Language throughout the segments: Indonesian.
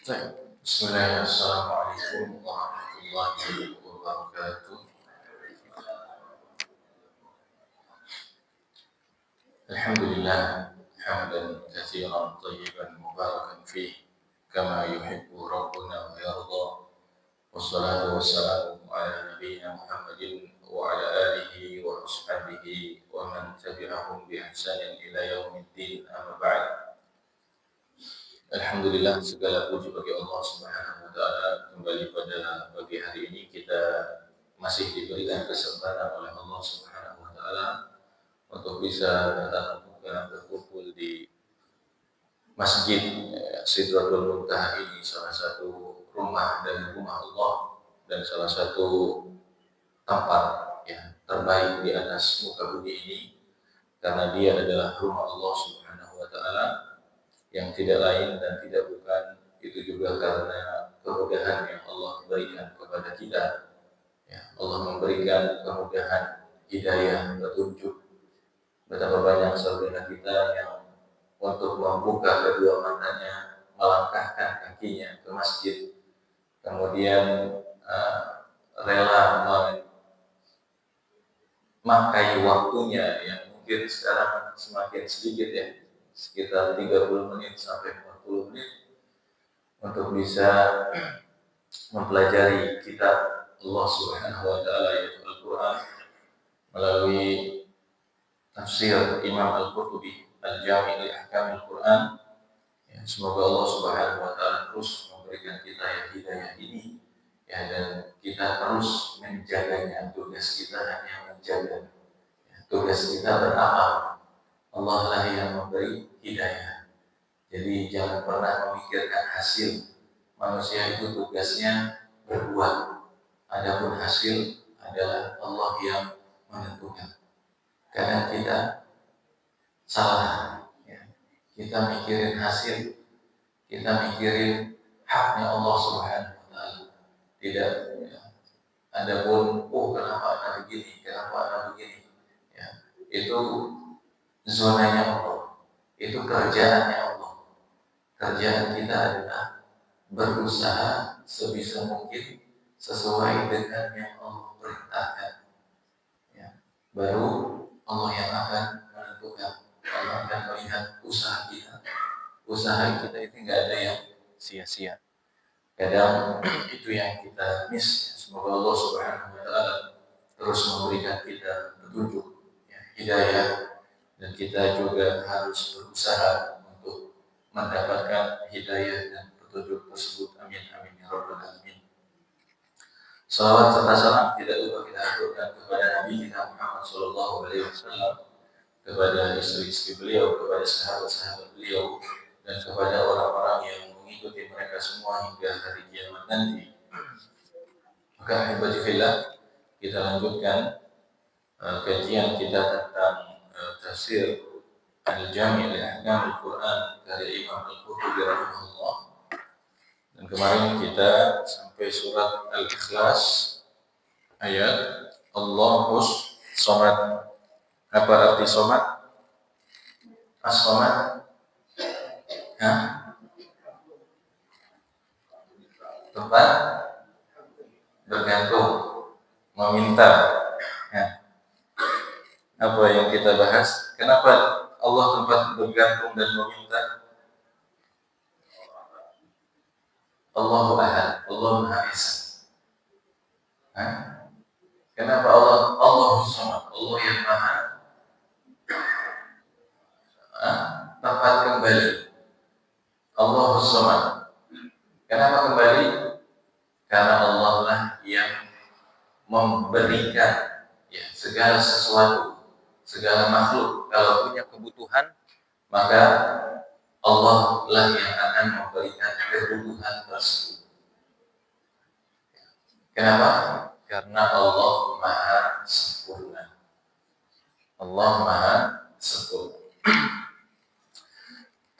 طيب بسم الله السلام عليكم ورحمة الله وبركاته. الحمد لله حمدا كثيرا طيبا مباركا فيه كما يحب ربنا ويرضى، والصلاة والسلام على نبينا محمد وعلى آله وأصحابه ومن تبعهم بإحسان إلى يوم الدين. أما بعد. Alhamdulillah, segala puji bagi Allah Subhanahu wa taala. Kembali pada pagi hari ini kita masih diberikan kesempatan oleh Allah Subhanahu wa taala untuk bisa datang berkumpul di Masjid Sidratul Muntaha ini, salah satu rumah dari rumah Allah dan salah satu tempat yang terbaik di atas muka bumi ini, karena dia adalah rumah Allah Subhanahu wa taala yang tidak lain dan tidak bukan itu juga karena kemudahan yang Allah berikan kepada kita. Ya, Allah memberikan kemudahan, hidayah, petunjuk. Betapa banyak saudara kita yang untuk membuka kedua matanya, melangkahkan kakinya ke masjid, kemudian rela memakai waktunya yang mungkin sekarang semakin sedikit, ya, sekitar 30 menit sampai 40 menit untuk bisa mempelajari kitab Allah Subhanahu wa taala, yaitu Al-Qur'an, melalui tafsir Imam Al-Qurtubi Al-Jami' li Ahkam Al-Qur'an. Ya, semoga Allah Subhanahu wa taala terus memberikan kita hidayah ini, ya, dan kita terus menjaganya. Tugas kita hanya menjaga. Ya, tugas kita beramal. Allah lah yang memberi hidayah. Jadi jangan pernah memikirkan hasil. Manusia itu tugasnya berbuat. Adapun hasil adalah Allah yang menentukan. Kadang kita salah, ya. Kita mikirin hasil, kita mikirin haknya Allah Subhanahu wa taala. Tidak, ya. Adapun kenapa anak begini, kenapa anak begini, ya. Itu zonanya Allah. Itu kerjaannya Allah. Kerjaan kita adalah berusaha sebisa mungkin sesuai dengan yang Allah perintahkan. Ya. Baru Allah yang akan menentukan. Allah akan melihat usaha kita. Usaha kita itu nggak ada yang sia-sia. Kadang itu yang kita miss. Semoga Allah Subhanahu wa taala terus memberikan kita petunjuk, ya, hidayah, dan kita juga harus berusaha untuk mendapatkan hidayah dan petunjuk tersebut. Amin amin ya rabbal alamin. Salawat serta salam tidak lupa kita aturkan kepada Nabi kita Muhammad sallallahu alaihi wasallam, kepada istri-istri beliau, kepada sahabat-sahabat beliau, dan kepada orang-orang yang mengikuti mereka semua hingga hari kiamat nanti. Maka ahibati fillah, kita lanjutkan kajian kita tentang tafsir Al-Jami' li Ahkam Al-Qur'an dari Imam Al-Qurtubi rahimahullah. Dan kemarin kita sampai surat Al-Ikhlas ayat Allahus Somad. Apa arti somad? As-somad, tempat bergantung, meminta. Ya. Apa yang kita bahas? Kenapa Allah tempat bergantung dan meminta? Allahu Ahad, Allah Maha Esa. Kenapa Allahus Somad, Allah yang Maha tempat kembali, Allahus Somad. Kenapa kembali? Karena Allah lah yang memberikan, ya, segala sesuatu, segala makhluk kalau punya kebutuhan, maka Allah lah yang akan memberikan kebutuhan tersebut. Kenapa? Karena Allah Maha Sempurna. Allah Maha Sempurna.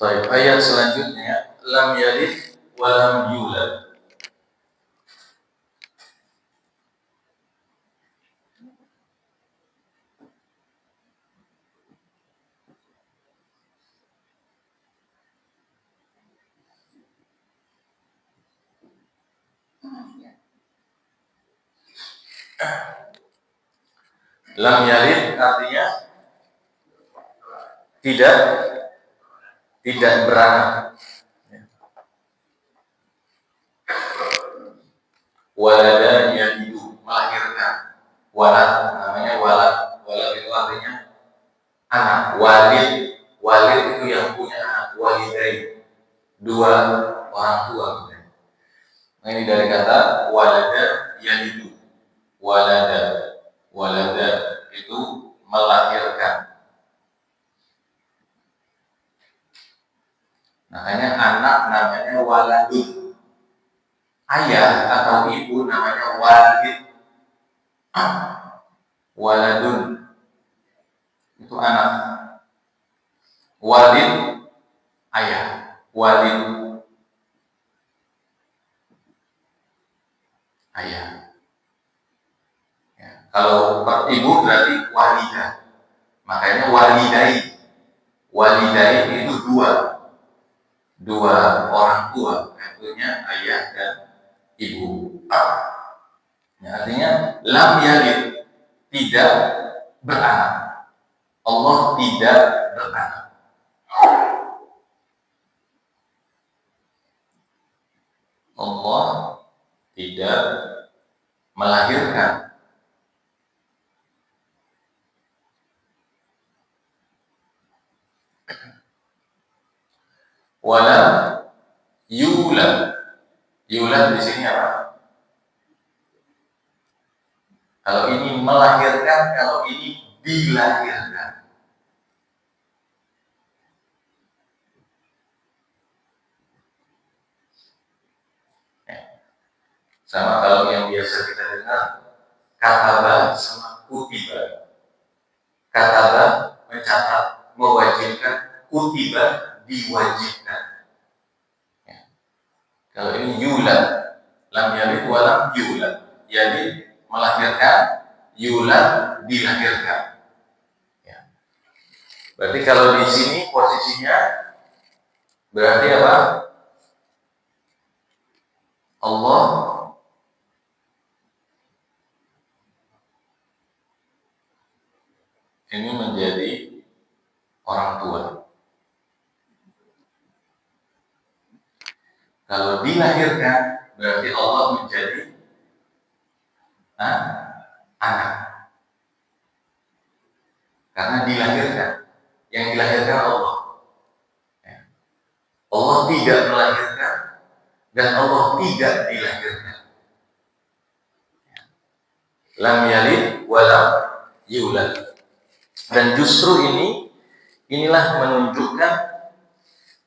Baik, ayat selanjutnya, lam yalid wa lam yulad. Lam yalid artinya tidak beranak. Walada yalidu, melahirkan. Walad namanya walad. Walad itu artinya anak. Walid itu yang punya anak. Walidain, dua orang tua. Nah, ini dari kata walada yalidu. Walada itu melahirkan. Makanya anak namanya waladun. Ayah atau ibu namanya walid. Waladun itu anak. Walid ayah. Walid ayah. Ya. Kalau ibu berarti walidah. Makanya walidai. Walidai itu dua orang tua, artinya ayah dan ibu. Ya, artinya lam yalid, tidak beranak. Allah tidak beranak. Allah tidak melahirkan. Wala yulad. Yulad di sini apa? Kalau ini melahirkan, kalau ini dilahirkan. Ya. Sama kalau yang biasa kita dengar, kataba sama kutiba. Kataba mencatat, mewajibkan, kutiba diwajibkan. Ya. Kalau ini yulad, lam yalid wa lam yulad. Yalid melahirkan, yulad dilahirkan. Ya. Berarti kalau di sini posisinya berarti apa? Allah ini menjadi orang tua. Kalau dilahirkan berarti Allah menjadi anak. Karena dilahirkan, yang dilahirkan Allah. Ya. Allah tidak melahirkan dan Allah tidak dilahirkan. Ya. Lam yalid wa lam yulad. Dan justru inilah menunjukkan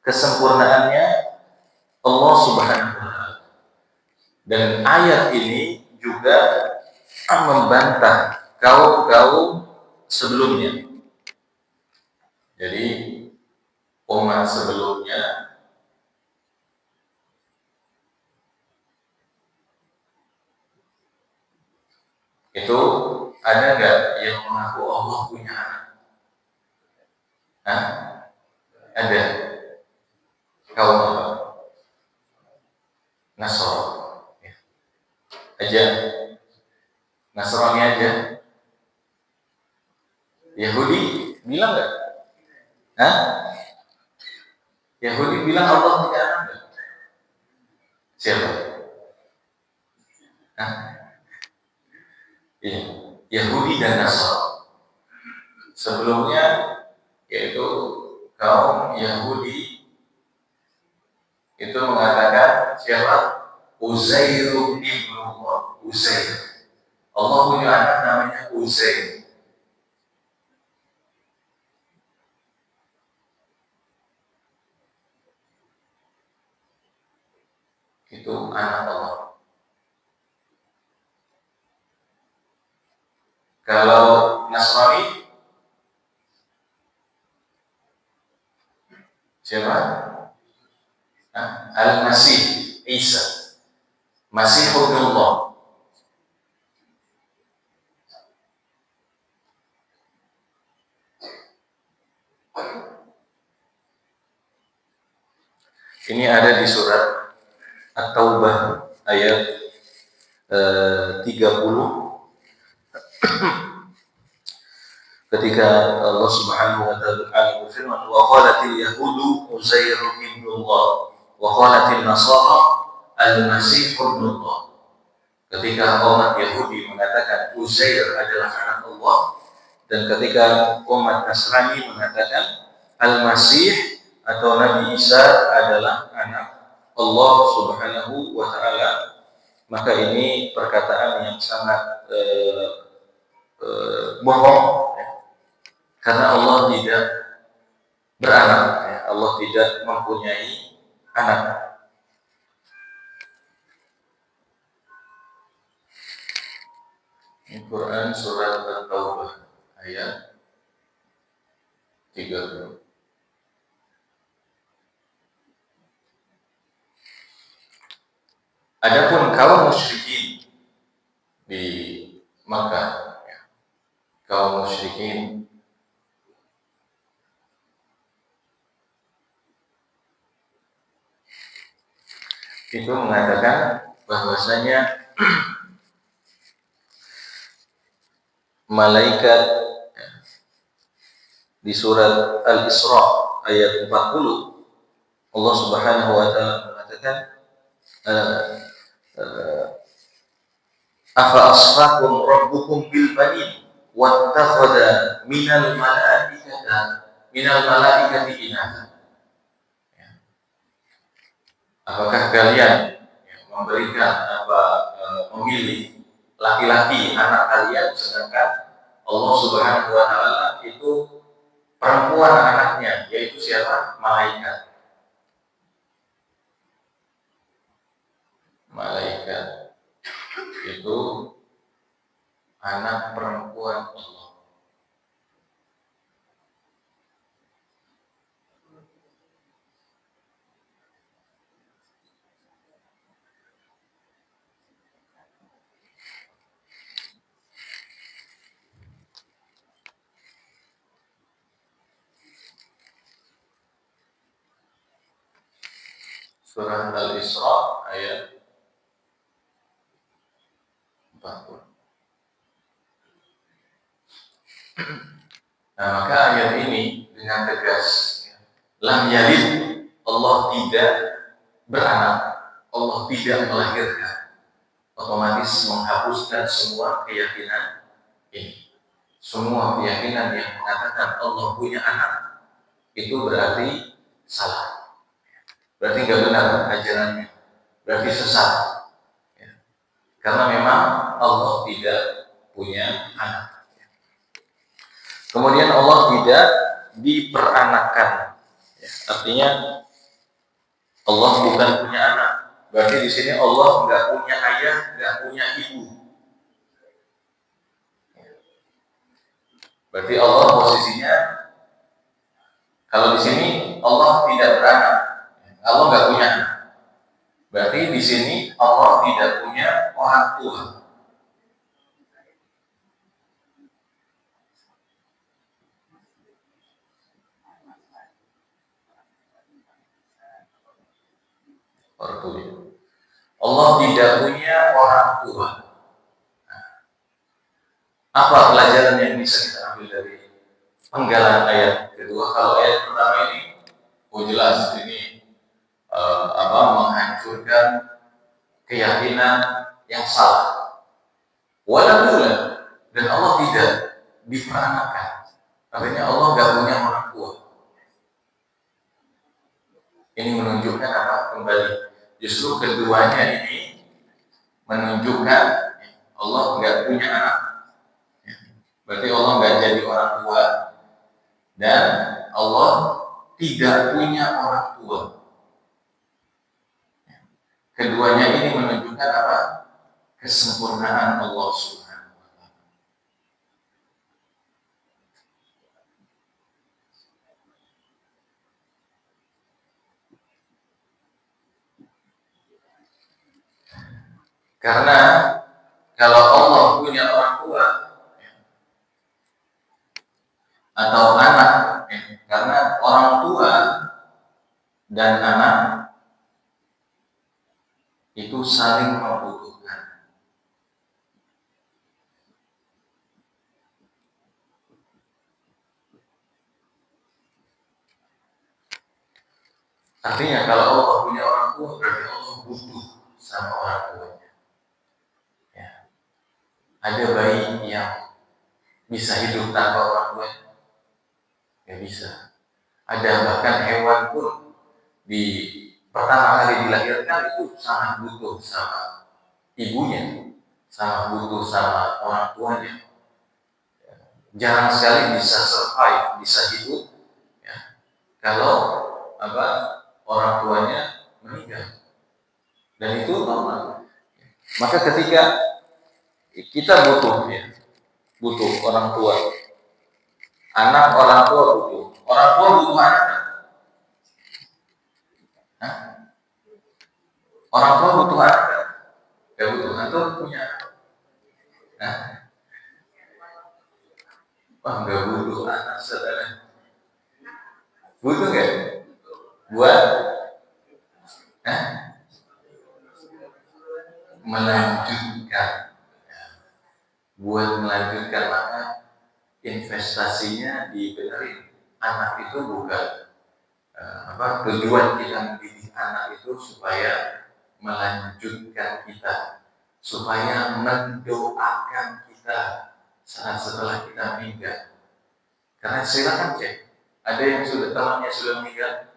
kesempurnaannya Allah Subhanahu wa taala. Dan ayat ini juga membantah kaum sebelumnya. Jadi umat sebelumnya itu ada nggak yang mengaku Allah punya anak? Ada. Kaum apa? Nasrani. Ya. Aja. Nasrani aja. Yahudi bilang nggak? Yahudi bilang Allah punya anak nggak? Siapa? Iya. Yahudi dan Nasrani. Sebelumnya yaitu kaum Yahudi itu mengatakan siapa? Uzair ibnu Allah. Uzair. Allah punya anak namanya Uzair. Itu anak Allah. Kalau Nasrani siapa? Al-Masih Isa. Masihullah. Ini ada di surat At-Taubah ayat 30 ketika Allah Subhanahu wa taala berfirman, wa qalatil yahudu Uzair ibnullah wa qalatil nasara al-masih ibnullah. Ketika umat Yahudi mengatakan Uzair adalah anak Allah, dan ketika umat Nasrani mengatakan Al-Masih atau Nabi Isa adalah anak Allah Subhanahu wa taala, maka ini perkataan yang sangat bohong, ya. Karena Allah tidak beranak, ya. Allah tidak mempunyai anak. Quran surat At-Taubah ayat 30. Adapun kaum musyrikin di Makkah, ya, kaum musyrikin itu mengatakan bahwasanya malaikat, ya, di surat Al-Isra ayat 40 Allah Subhanahu wa taala mengatakan afa asfakum rabbukum bil banin wattakhadha minal malaikati inatha. Apakah kalian, ya, memberikan memilih laki-laki anak kalian, sedangkan Allah Subhanahu wa taala itu perempuan anaknya, yaitu siapa? Malaikat. Malaikat itu anak perempuan Allah. Surah Al-Isra ayat 40. Nah, maka ayat ini dengan tegas, ya, lam yalid, Allah tidak beranak, Allah tidak melahirkan, otomatis menghapuskan semua keyakinan ini. Semua keyakinan yang mengatakan Allah punya anak itu berarti salah, berarti nggak benar ajarannya, berarti sesat, ya. Karena memang Allah tidak punya anak. Kemudian Allah tidak diperanakan, ya, artinya Allah bukan punya anak. Berarti di sini Allah nggak punya ayah, nggak punya ibu. Berarti Allah posisinya, kalau di sini Allah tidak beranak, Allah nggak punya anak. Berarti di sini Allah tidak punya orang tua. Allah tidak punya orang tua. Apa pelajaran yang bisa kita ambil dari penggalan ayat kedua? Kalau ayat pertama ini, jelas ini menghancurkan keyakinan yang salah. Walaupun dan Allah tidak diperanakan, artinya Allah nggak punya orang tua. Ini menunjukkan apa? Kembali, justru keduanya ini menunjukkan Allah nggak punya anak. Berarti Allah nggak jadi orang tua dan Allah tidak punya orang tua. Keduanya ini menunjukkan apa? Kesempurnaan Allah Subhanahu wa taala. Karena kalau Allah punya orang tua atau anak, karena orang tua dan anak itu saling membutuhkan. Artinya kalau Allah punya orang tua, berarti Allah butuh sama orang tuanya. Ya. Ada bayi yang bisa hidup tanpa orang tuanya? Ya bisa. Ada bahkan hewan pun di pertama kali dilahirkan itu sangat butuh sama ibunya, sangat butuh sama orang tuanya. Jarang sekali bisa survive, bisa hidup, ya, kalau orang tuanya meninggal. Dan itu normal. Maka ketika kita butuh, ya, butuh orang tua, anak orang tua butuh, orang tua butuh anak. Orang tua butuh anak, ya butuh. Atau punya anak? Wah, nggak butuh anak, saudara. Butuh nggak? Buat melanjutkan, buat melanjutkan, maka investasinya dibenerin. Anak itu bukan tujuan kita mendidik anak itu supaya melanjutkan kita, supaya mendoakan kita saat setelah kita meninggal. Karena silakan cek, ada yang sudah temannya sudah meninggal,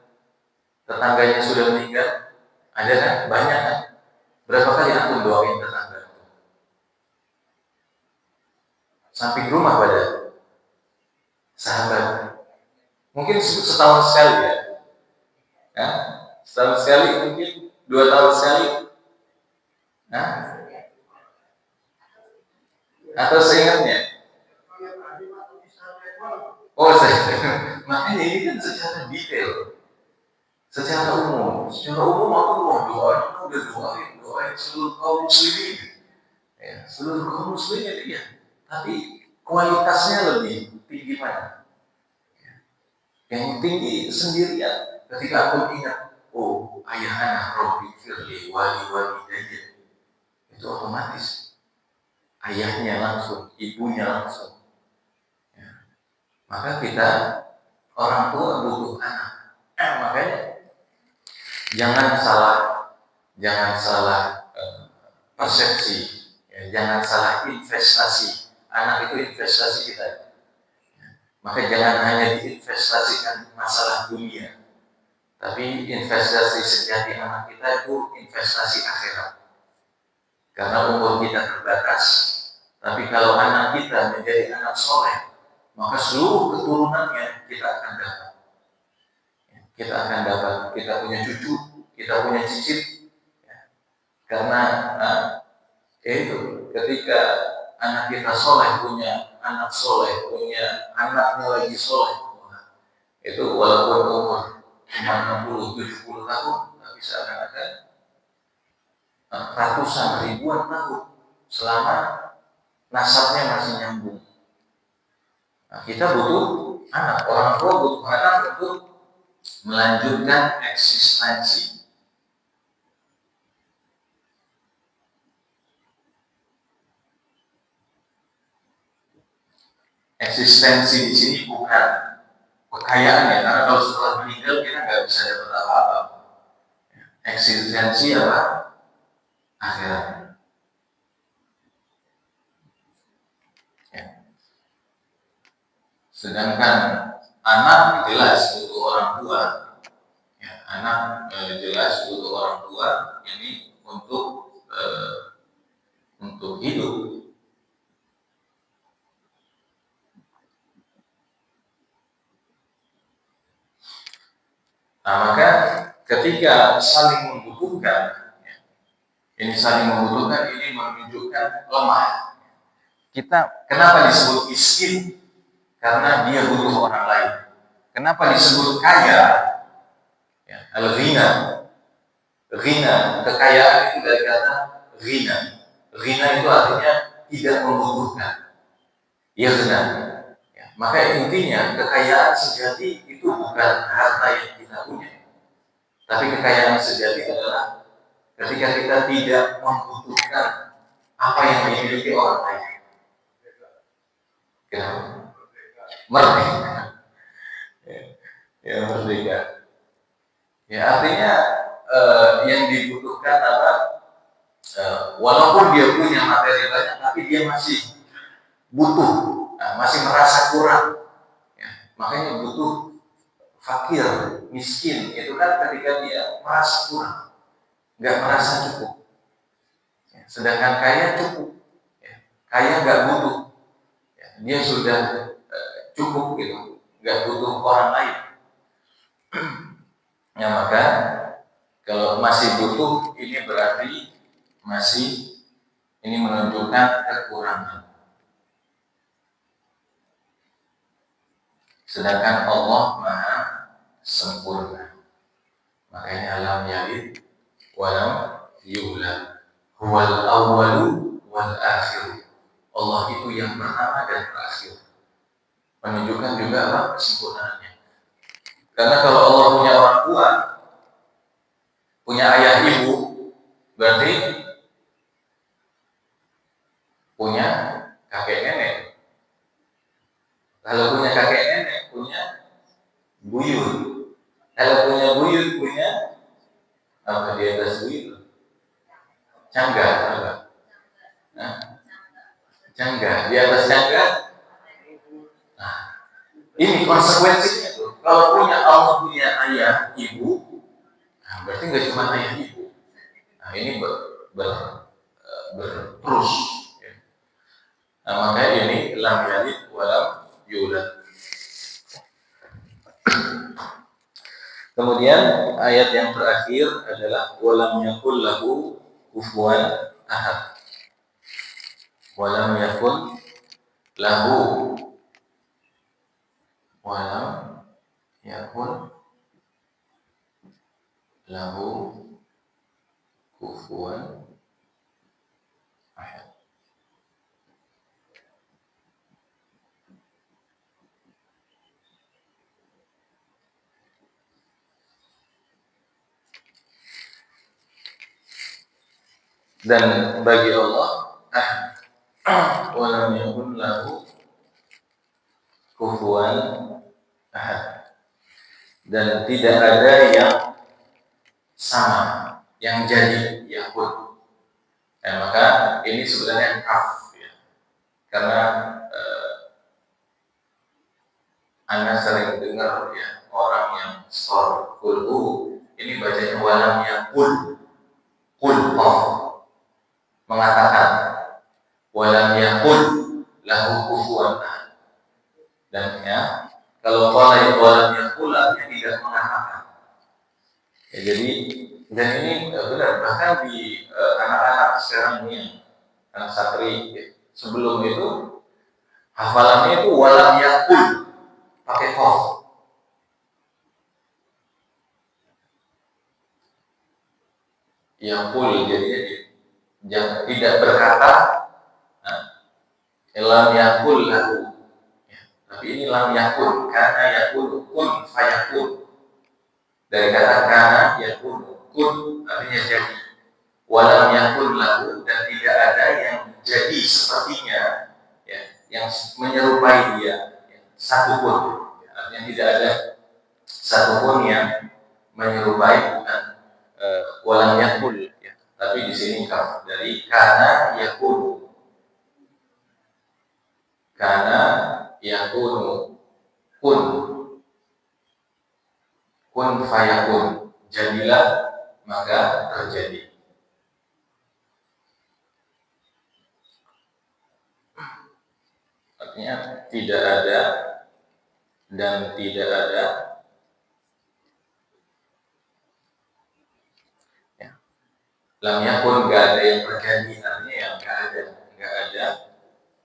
tetangganya sudah meninggal, ada kan? Banyak kan? Berapa kali aku doain tetangga? Sampai ke rumah pada sahabat. Mungkin setahun sekali ya. Setahun sekali, mungkin 2 tahun sekali. Atau seingatnya. Oh, makanya ini kan secara detail, secara umum aku mau doain, udah doain seluruh kaum muslimin, ya, seluruh kaum muslimin ya. Tapi kualitasnya lebih tinggi mana? Yang tinggi sendirian. Ketika aku ingat, oh ayah anak Robbi Firli wali daya, itu otomatis ayahnya langsung, ibunya langsung. Ya. Maka kita orang tua butuh anak. Makanya jangan salah persepsi, ya, jangan salah investasi. Anak itu investasi kita. Maka jangan hanya diinvestasikan masalah dunia, tapi investasi sejati anak kita itu investasi akhirat. Karena umur kita terbatas, tapi kalau anak kita menjadi anak soleh, maka seluruh keturunannya kita akan dapat. Kita punya cucu, kita punya cicit. Karena itu ketika anak kita soleh, punya anak soleh, punya anaknya lagi soleh, itu walaupun umur cuma 60-70 tahun, tapi seakan-akan ratusan ribuan tahun selama nasabnya masih nyambung. Nah, kita butuh anak, orang tua butuh anak untuk melanjutkan eksistensi. Eksistensi di sini bukan kekayaan ya, karena kalau setelah meninggal kita nggak bisa dapat apa-apa. Eksistensi apa? Akhirat. Ya. Sedangkan anak jelas butuh orang tua. Ya, anak jelas butuh orang tua ini untuk hidup. Nah, maka ketika saling membutuhkan, ya, ini saling membutuhkan, ini menunjukkan lemah. Kita kenapa disebut miskin? Karena dia butuh orang lain. Kenapa disebut kaya? Ya, al-ghina. Ghina, kekayaan itu dari kata ghina. Ghina itu artinya tidak membutuhkan. Ya benar. Ya, maka intinya kekayaan sejati itu bukan harta yang kita punya, tapi kekayaan sejati adalah ketika kita tidak membutuhkan apa yang dimiliki orang lain. Kenapa? Merdeka. Ya, merdeka. Ya, artinya yang dibutuhkan apa? Walaupun dia punya materi banyak, tapi dia masih butuh, masih merasa kurang. Ya, makanya butuh fakir, miskin. Itu kan ketika dia merasa kurang, nggak merasa cukup. Ya, sedangkan kaya cukup, ya, kaya nggak butuh. Ya, dia sudah cukup gitu, nggak butuh orang lain. Ya, maka kalau masih butuh, ini berarti masih ini menunjukkan kekurangan. Sedangkan Allah Maha sempurna. Makanya lam yalid wa lam yulad. Huwal awwalu wal akhir. Allah itu yang pertama dan terakhir. Menunjukkan juga apa? Kesempurnaannya. Karena kalau Allah punya orang tua, punya ayah ibu, berarti punya kakek nenek. Kalau punya kakek nenek, punya buyut. Kalau punya buyut, punya apa di atas buyut? Cangga, apa? Nah, cangga. Di atas cangga. Nah, ini konsekuensinya tuh. Kalau punya Allah punya ayah, ibu, nah berarti nggak cuma ayah ibu. Nah ini berterus. Ya. Nah makanya ini lam yalid walam yulad. Kemudian ayat yang terakhir adalah walam yakul lahu kufuwan ahad. Walam yakul lahu walam yakul lahu kufuwan ahad. Dan bagi Allah walam yakul lahu kufuwan ahad. Dan tidak ada yang sama, yang jadi yakut. Maka ini sebenarnya kaf ya. Karena Anda sering dengar ya orang yang store kulhu ini bacanya walam yakul kaf mengatakan walam yakul lahu kufuwan ahad. Dan ya kalau walam yakul artinya tidak mengatakan. Ya, jadi dan ini benar bahkan di anak-anak sekarang ini anak santri ya, sebelum itu hafalannya itu walam yakul pakai qaf. Yakul jadinya jangan tidak berkata lam yakul lahu. Ya, tapi ini lam yakul karena yakul kun fayakun. Dari kata kana yakul kun artinya jadi. Walam yakul lahu dan tidak ada yang jadi sepertinya ya, yang menyerupai dia ya, satupun. Ya, artinya tidak ada satupun yang menyerupai bukan walam yakul ya. Tapi di sini kaf dari kana yakul. Kana yakunu kun fayakun jadilah maka terjadi. Artinya tidak ada dan tidak ada ya. Lam yakun nggak ada yang terjadi artinya yang nggak ada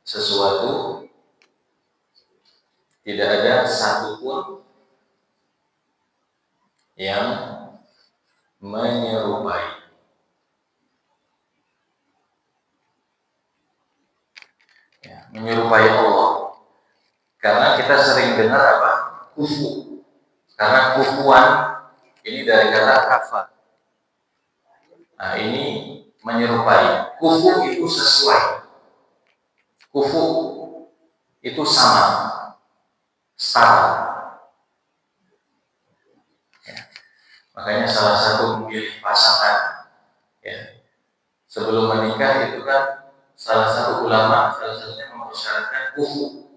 sesuatu, tidak ada satupun yang menyerupai. Ya, menyerupai Allah. Karena kita sering dengar apa? Kufu. Karena kufuan ini dari kata kafa. Nah, ini menyerupai. Kufu itu sesuai. Kufu itu sama. Setara. Ya. Makanya salah satu memilih pasangan, ya, sebelum menikah itu kan salah satu ulama salah satunya mempersyaratkan kufu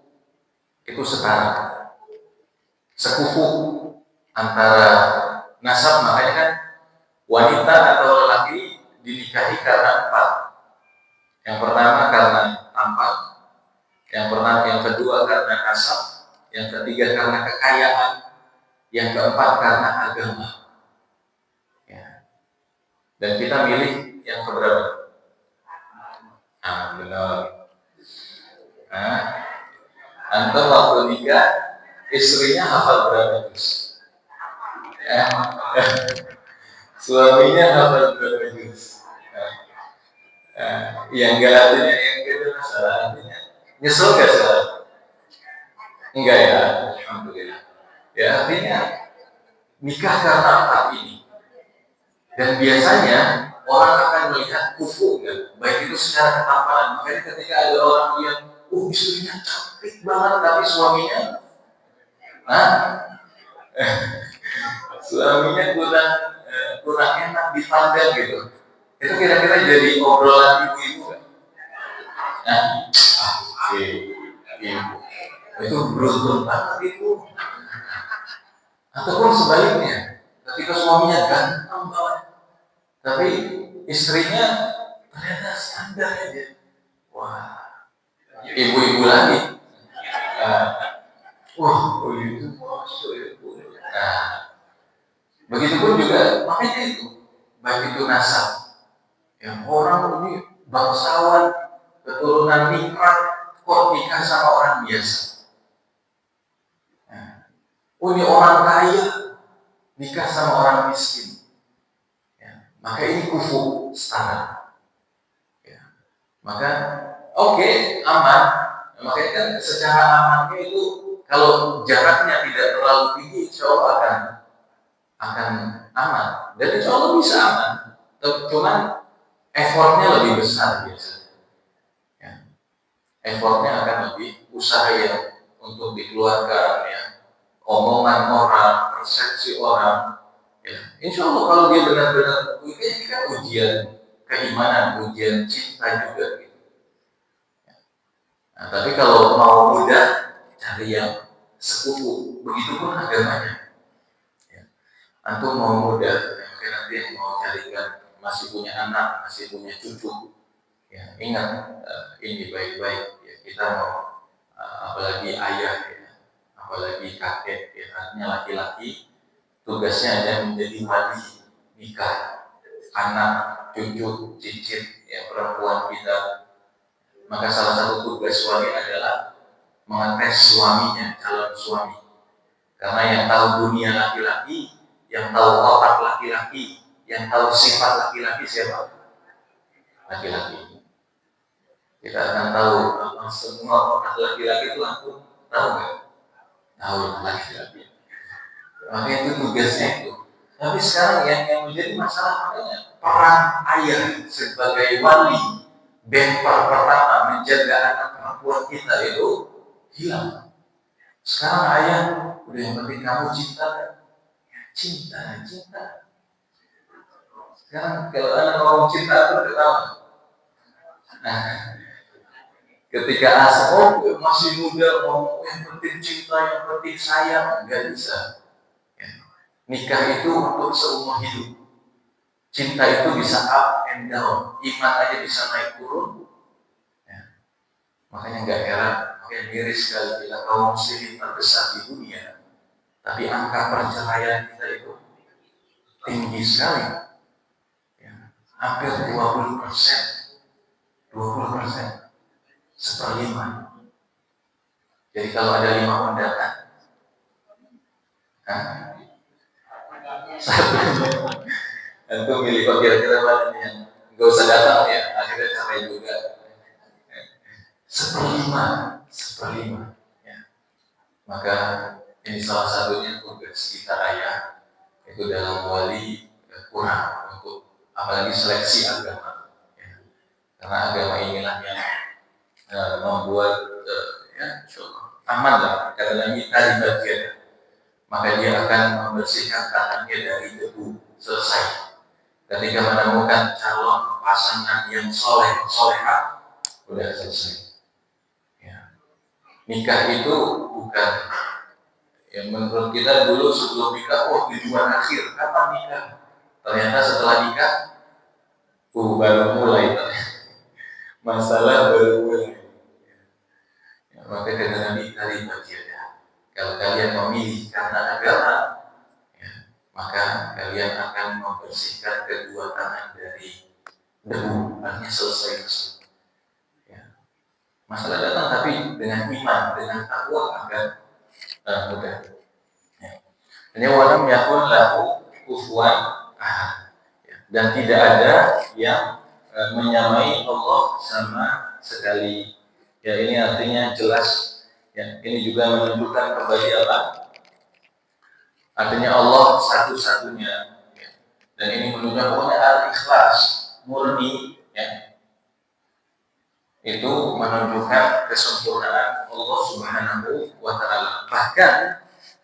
itu setara, sekufu antara nasab. Makanya kan wanita atau lelaki dinikahi karena empat. Yang pertama karena tampang, yang kedua karena nasab, yang ketiga karena kekayaan, yang keempat karena agama. Ya. Dan kita milih yang keberapa? Benar. Antum waktu nikah, istrinya hafal berapa juz? Ya. Suaminya hafal berapa juz? Yang enggak artinya, yang enggak masalah artinya. Nyesel gak salah? Enggak ya, alhamdulillah. Ya artinya nikah karena apa ini? Dan biasanya orang akan melihat kufu kan, baik itu secara ketampanan. Makanya ketika ada orang yang istrinya cantik banget tapi suaminya suaminya kurang enak dipandang gitu. Itu kira-kira jadi obrolan ibu-ibu kan? Ibu itu beruntung banget itu. Ataupun sebaliknya, ketika suaminya ganteng banget, tapi istrinya ternyata standar aja. Wah, ibu-ibu lagi. Itu masuk ibu. Begitupun juga, makanya itu, baik itu nasab. Yang orang ini bangsawan, keturunan nikmat, kok nikah sama orang biasa. Ini orang kaya nikah sama orang miskin. Ya, maka ini kufu standar. Ya, maka aman. Makanya kan secara amannya itu kalau jaraknya tidak terlalu tinggi, insya Allah akan aman. Dan insya Allah bisa aman. Cuman effortnya lebih besar biasanya. Ya. Effortnya akan lebih usaha yang untuk dikeluarkan, ya, omongan orang, persepsi orang. Ya. Insya Allah kalau dia benar-benar ini kan ujian keimanan, ujian cinta juga. Gitu. Ya. Nah, tapi kalau mau mudah, cari yang sekufu. Begitupun agamanya. Ya. Antum mau mudah, mungkin nanti yang mau carikan masih punya anak, masih punya cucu. Ya, ingat ini baik-baik. Ya, kita mau apalagi ayah, ya, apalagi kakek, ya, artinya laki-laki tugasnya ada menjadi wali nikah anak, cucu, cicit, ya, perempuan kita. Maka salah satu tugas wali adalah mengetes suaminya, calon suami. Karena yang tahu dunia laki-laki, yang tahu otak laki-laki, yang tahu sifat laki-laki siapa? Laki-laki. Kita akan tahu semua otak laki-laki itu aku tahu nggak? Tahu laki-laki. Maka itu tugasnya itu. Tapi sekarang yang menjadi masalah makanya peran ayah sebagai wali bemper pertama menjaga anak perempuan kita itu hilang. Sekarang ayah udah yang penting kamu cinta, cinta. Sekarang kalau anak ngomong cinta itu ketawa. Ketika masih muda ngomong yang penting cinta, yang penting sayang, nggak bisa. Ya. Nikah itu untuk seumur hidup. Cinta itu bisa up and down, iman aja bisa naik turun. Ya. Makanya nggak heran, makanya miris sekali bila kaum muslimin terbesar di dunia, tapi angka perceraian kita itu tinggi sekali. Ya. Hampir 20%, 20%. 1/5. Jadi kalau ada 5 undangan, itu milih kira-kira mana nih yang nggak usah datang ya, akhirnya cerai juga. 1/5. Ya. Maka ini salah satunya tugas kita ayah itu dalam wali kurang untuk apalagi seleksi agama. Ya. Karena agama inilah yang membuat ya, aman lah karena kita di bagian. maka dia akan membersihkan tangannya dari debu. Selesai. Ketika menemukan calon pasangan yang solehah, udah selesai. Ya. Nikah itu bukan, ya menurut kita dulu sebelum nikah, tujuan akhir, kapan nikah? Ternyata setelah nikah, baru mulai. Masalah baru mulai. Ya, maka kata Nabi kalimat ya, kalau kalian memilih karena agama, ya, maka kalian akan membersihkan kedua tangan dari debu. Artinya selesai. Ya. Masalah datang tapi dengan iman, dengan takwa akan mudah. Ya. Ini walam yakun lahu kufuwan ahad. Ya. Dan tidak ada yang menyamai Allah sama sekali. Ya, ini artinya jelas. Ya, ini juga menunjukkan kembali apa? Artinya Allah satu-satunya. Ya. Dan ini menunjukkan pokoknya al-ikhlas, murni. Ya. Itu menunjukkan kesempurnaan Allah Subhanahu wa Ta'ala. Bahkan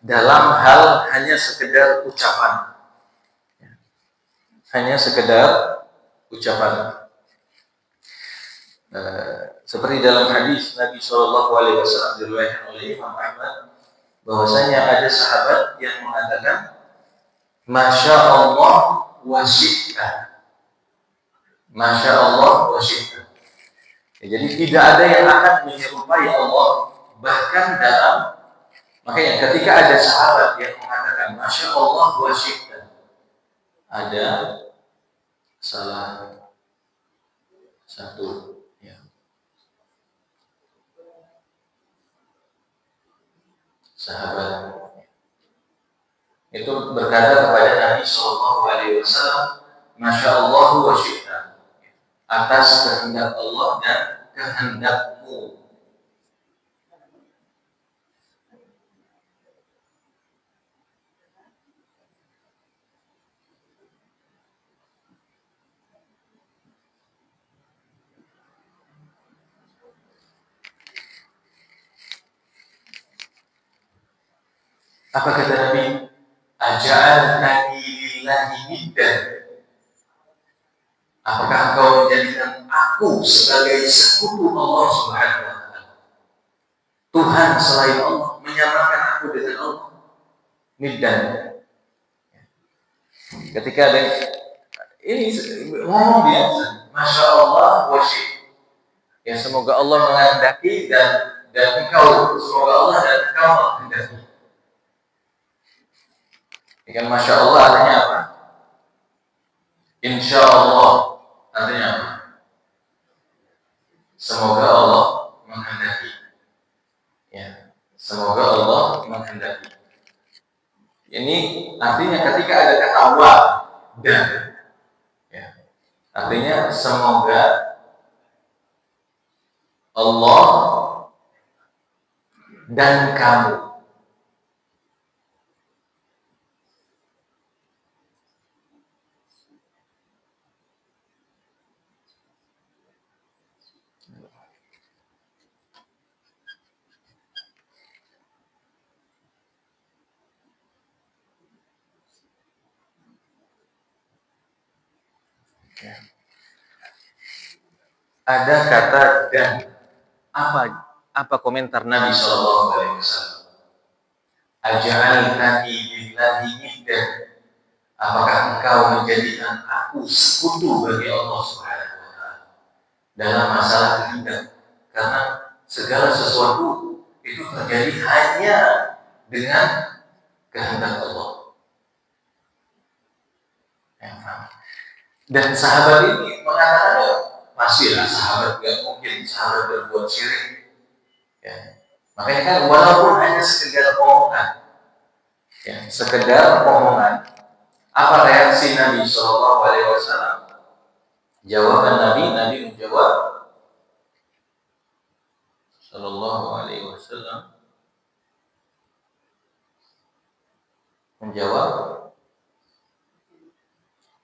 dalam hal hanya sekedar ucapan. Ya. Hanya sekedar ucapan. Seperti dalam hadis Nabi SAW diriwayatkan oleh Imam Ahmad, bahwasanya ada sahabat yang mengatakan, Masya Allah wa syi'ta. Masya Allah wa syi'ta. Ya, jadi tidak ada yang akan menyerupai Allah, bahkan dalam, makanya ketika ada sahabat yang mengatakan Masya Allah wa syi'ta, ada salah satu. Sahabat itu berkata kepada Nabi SAW, Masya Allah wa syi'ta, atas kehendak Allah dan kehendakmu. Apa kata Nabi? Aja'altani lillahi niddan. Apakah engkau menjadikan aku sebagai sekutu Allah Subhanahu wa Ta'ala? Tuhan selain Allah, menyamakan aku dengan Allah. Niddan. Ketika ada ini ngomong dia, Masya Allah wa syi'ta. Ya, semoga Allah menghendaki dan engkau, semoga Allah dan engkau menghendaki. Ikan Masya Allah artinya apa? Insya Allah artinya apa? Semoga Allah menghendaki. Ya, semoga Allah menghendaki. Ini artinya ketika ada kata wa dan, ya, artinya semoga Allah dan kamu. Ya. Ada kata dan. Apa komentar Nabi Shallallahu Alaihi Wasallam? Aja'altani lillahi niddan. Apakah engkau menjadikan aku sekutu bagi Allah Subhanahu wa Ta'ala dalam masalah kehendak? Karena segala sesuatu itu terjadi hanya dengan kehendak Allah. Dan sahabat ini mengatakannya, pastilah sahabat gak mungkin sahabat berbuat syirik. Ya. Makanya kan walaupun hanya sekedar omongan, ya, sekedar omongan, apa reaksi Nabi Shallallahu Alaihi Wasallam? Jawaban Nabi menjawab, Shallallahu Alaihi Wasallam menjawab,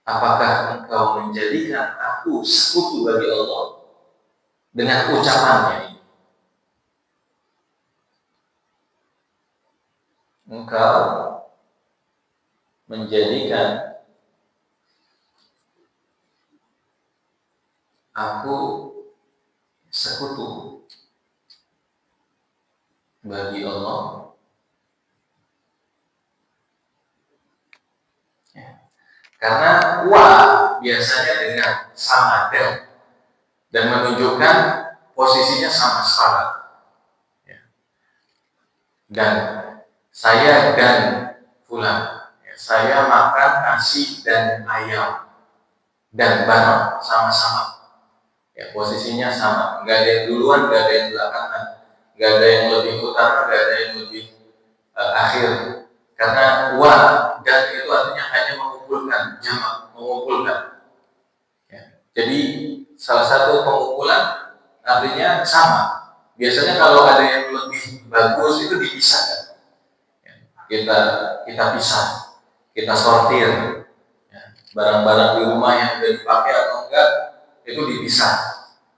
apakah engkau menjadikan aku sekutu bagi Allah dengan ucapannya? Engkau menjadikan aku sekutu bagi Allah. Karena wa biasanya dengan sama dan menunjukkan posisinya sama setara. Dan saya dan fulan, saya makan nasi dan ayam dan bareng sama-sama. Posisinya sama, nggak ada yang duluan, nggak ada yang belakangan, nggak ada yang lebih utama, nggak ada yang lebih akhir. Karena wa dan itu artinya hanya mengumpulkan, jamak, mengumpulkan. Jadi salah satu pengumpulan artinya sama. Biasanya kalau ada yang lebih bagus itu dipisahkan. Kita pisah, kita sortir. Barang-barang di rumah yang sudah dipakai atau enggak itu dipisah.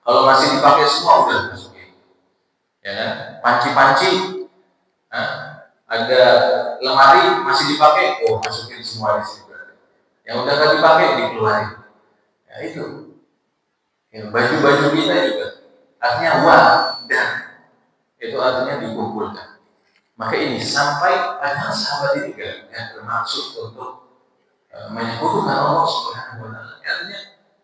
Kalau masih dipakai semua udah masukin. Ya kan? Panci-panci, ada lemari masih dipakai, masukin semua di situ. Yang udah nggak dipakai dikeluarin. Ya itu. Baju-baju kita juga artinya wa dan itu artinya dikumpulkan. Maka ini sampai padahal sahabat ini tidak bermaksud untuk menyebutkan Allah Subhanahu wa taala. Artinya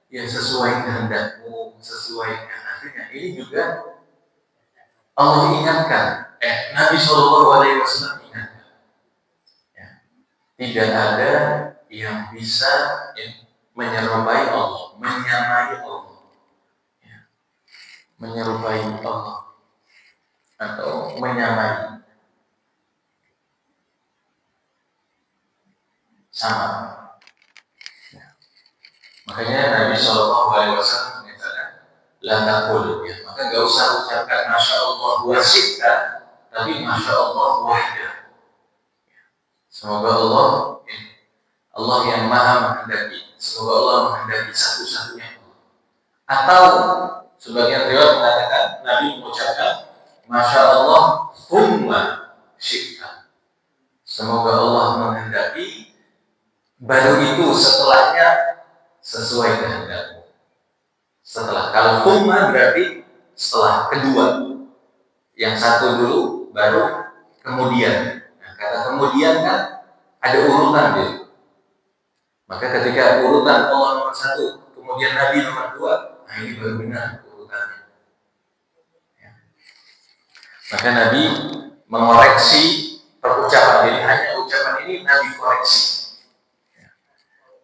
ya sesuai kehendakmu, sesuai artinya ini juga Allah ingatkan, Nabi Shallallahu Alaihi Wasallam ingatkan, tidak ada yang bisa menyerupai Allah, menyamai Allah, menyerupai Allah atau menyamai sama. Makanya Nabi Shallallahu Alaihi Wasallam mengatakan, la taqul, maka nggak usah ucapkan masya Allah wa syi'ta, tapi masya Allah wahda. Semoga Allah yang maha menghendaki, semoga Allah menghendaki satu-satunya. Atau sebagian riwayat mengatakan Nabi mengucapkan masya Allah thumma syi'ta, semoga Allah menghendaki, baru itu setelahnya sesuai kehendakmu. Setelah, kalau thumma berarti setelah kedua, yang satu dulu baru kemudian. Nah, kata kemudian kan ada urutan dia. Maka ketika urutan Allah nomor satu, kemudian Nabi nomor dua, nah ini baru benar urutannya. Maka Nabi mengoreksi perucapan, jadi hanya ucapan ini Nabi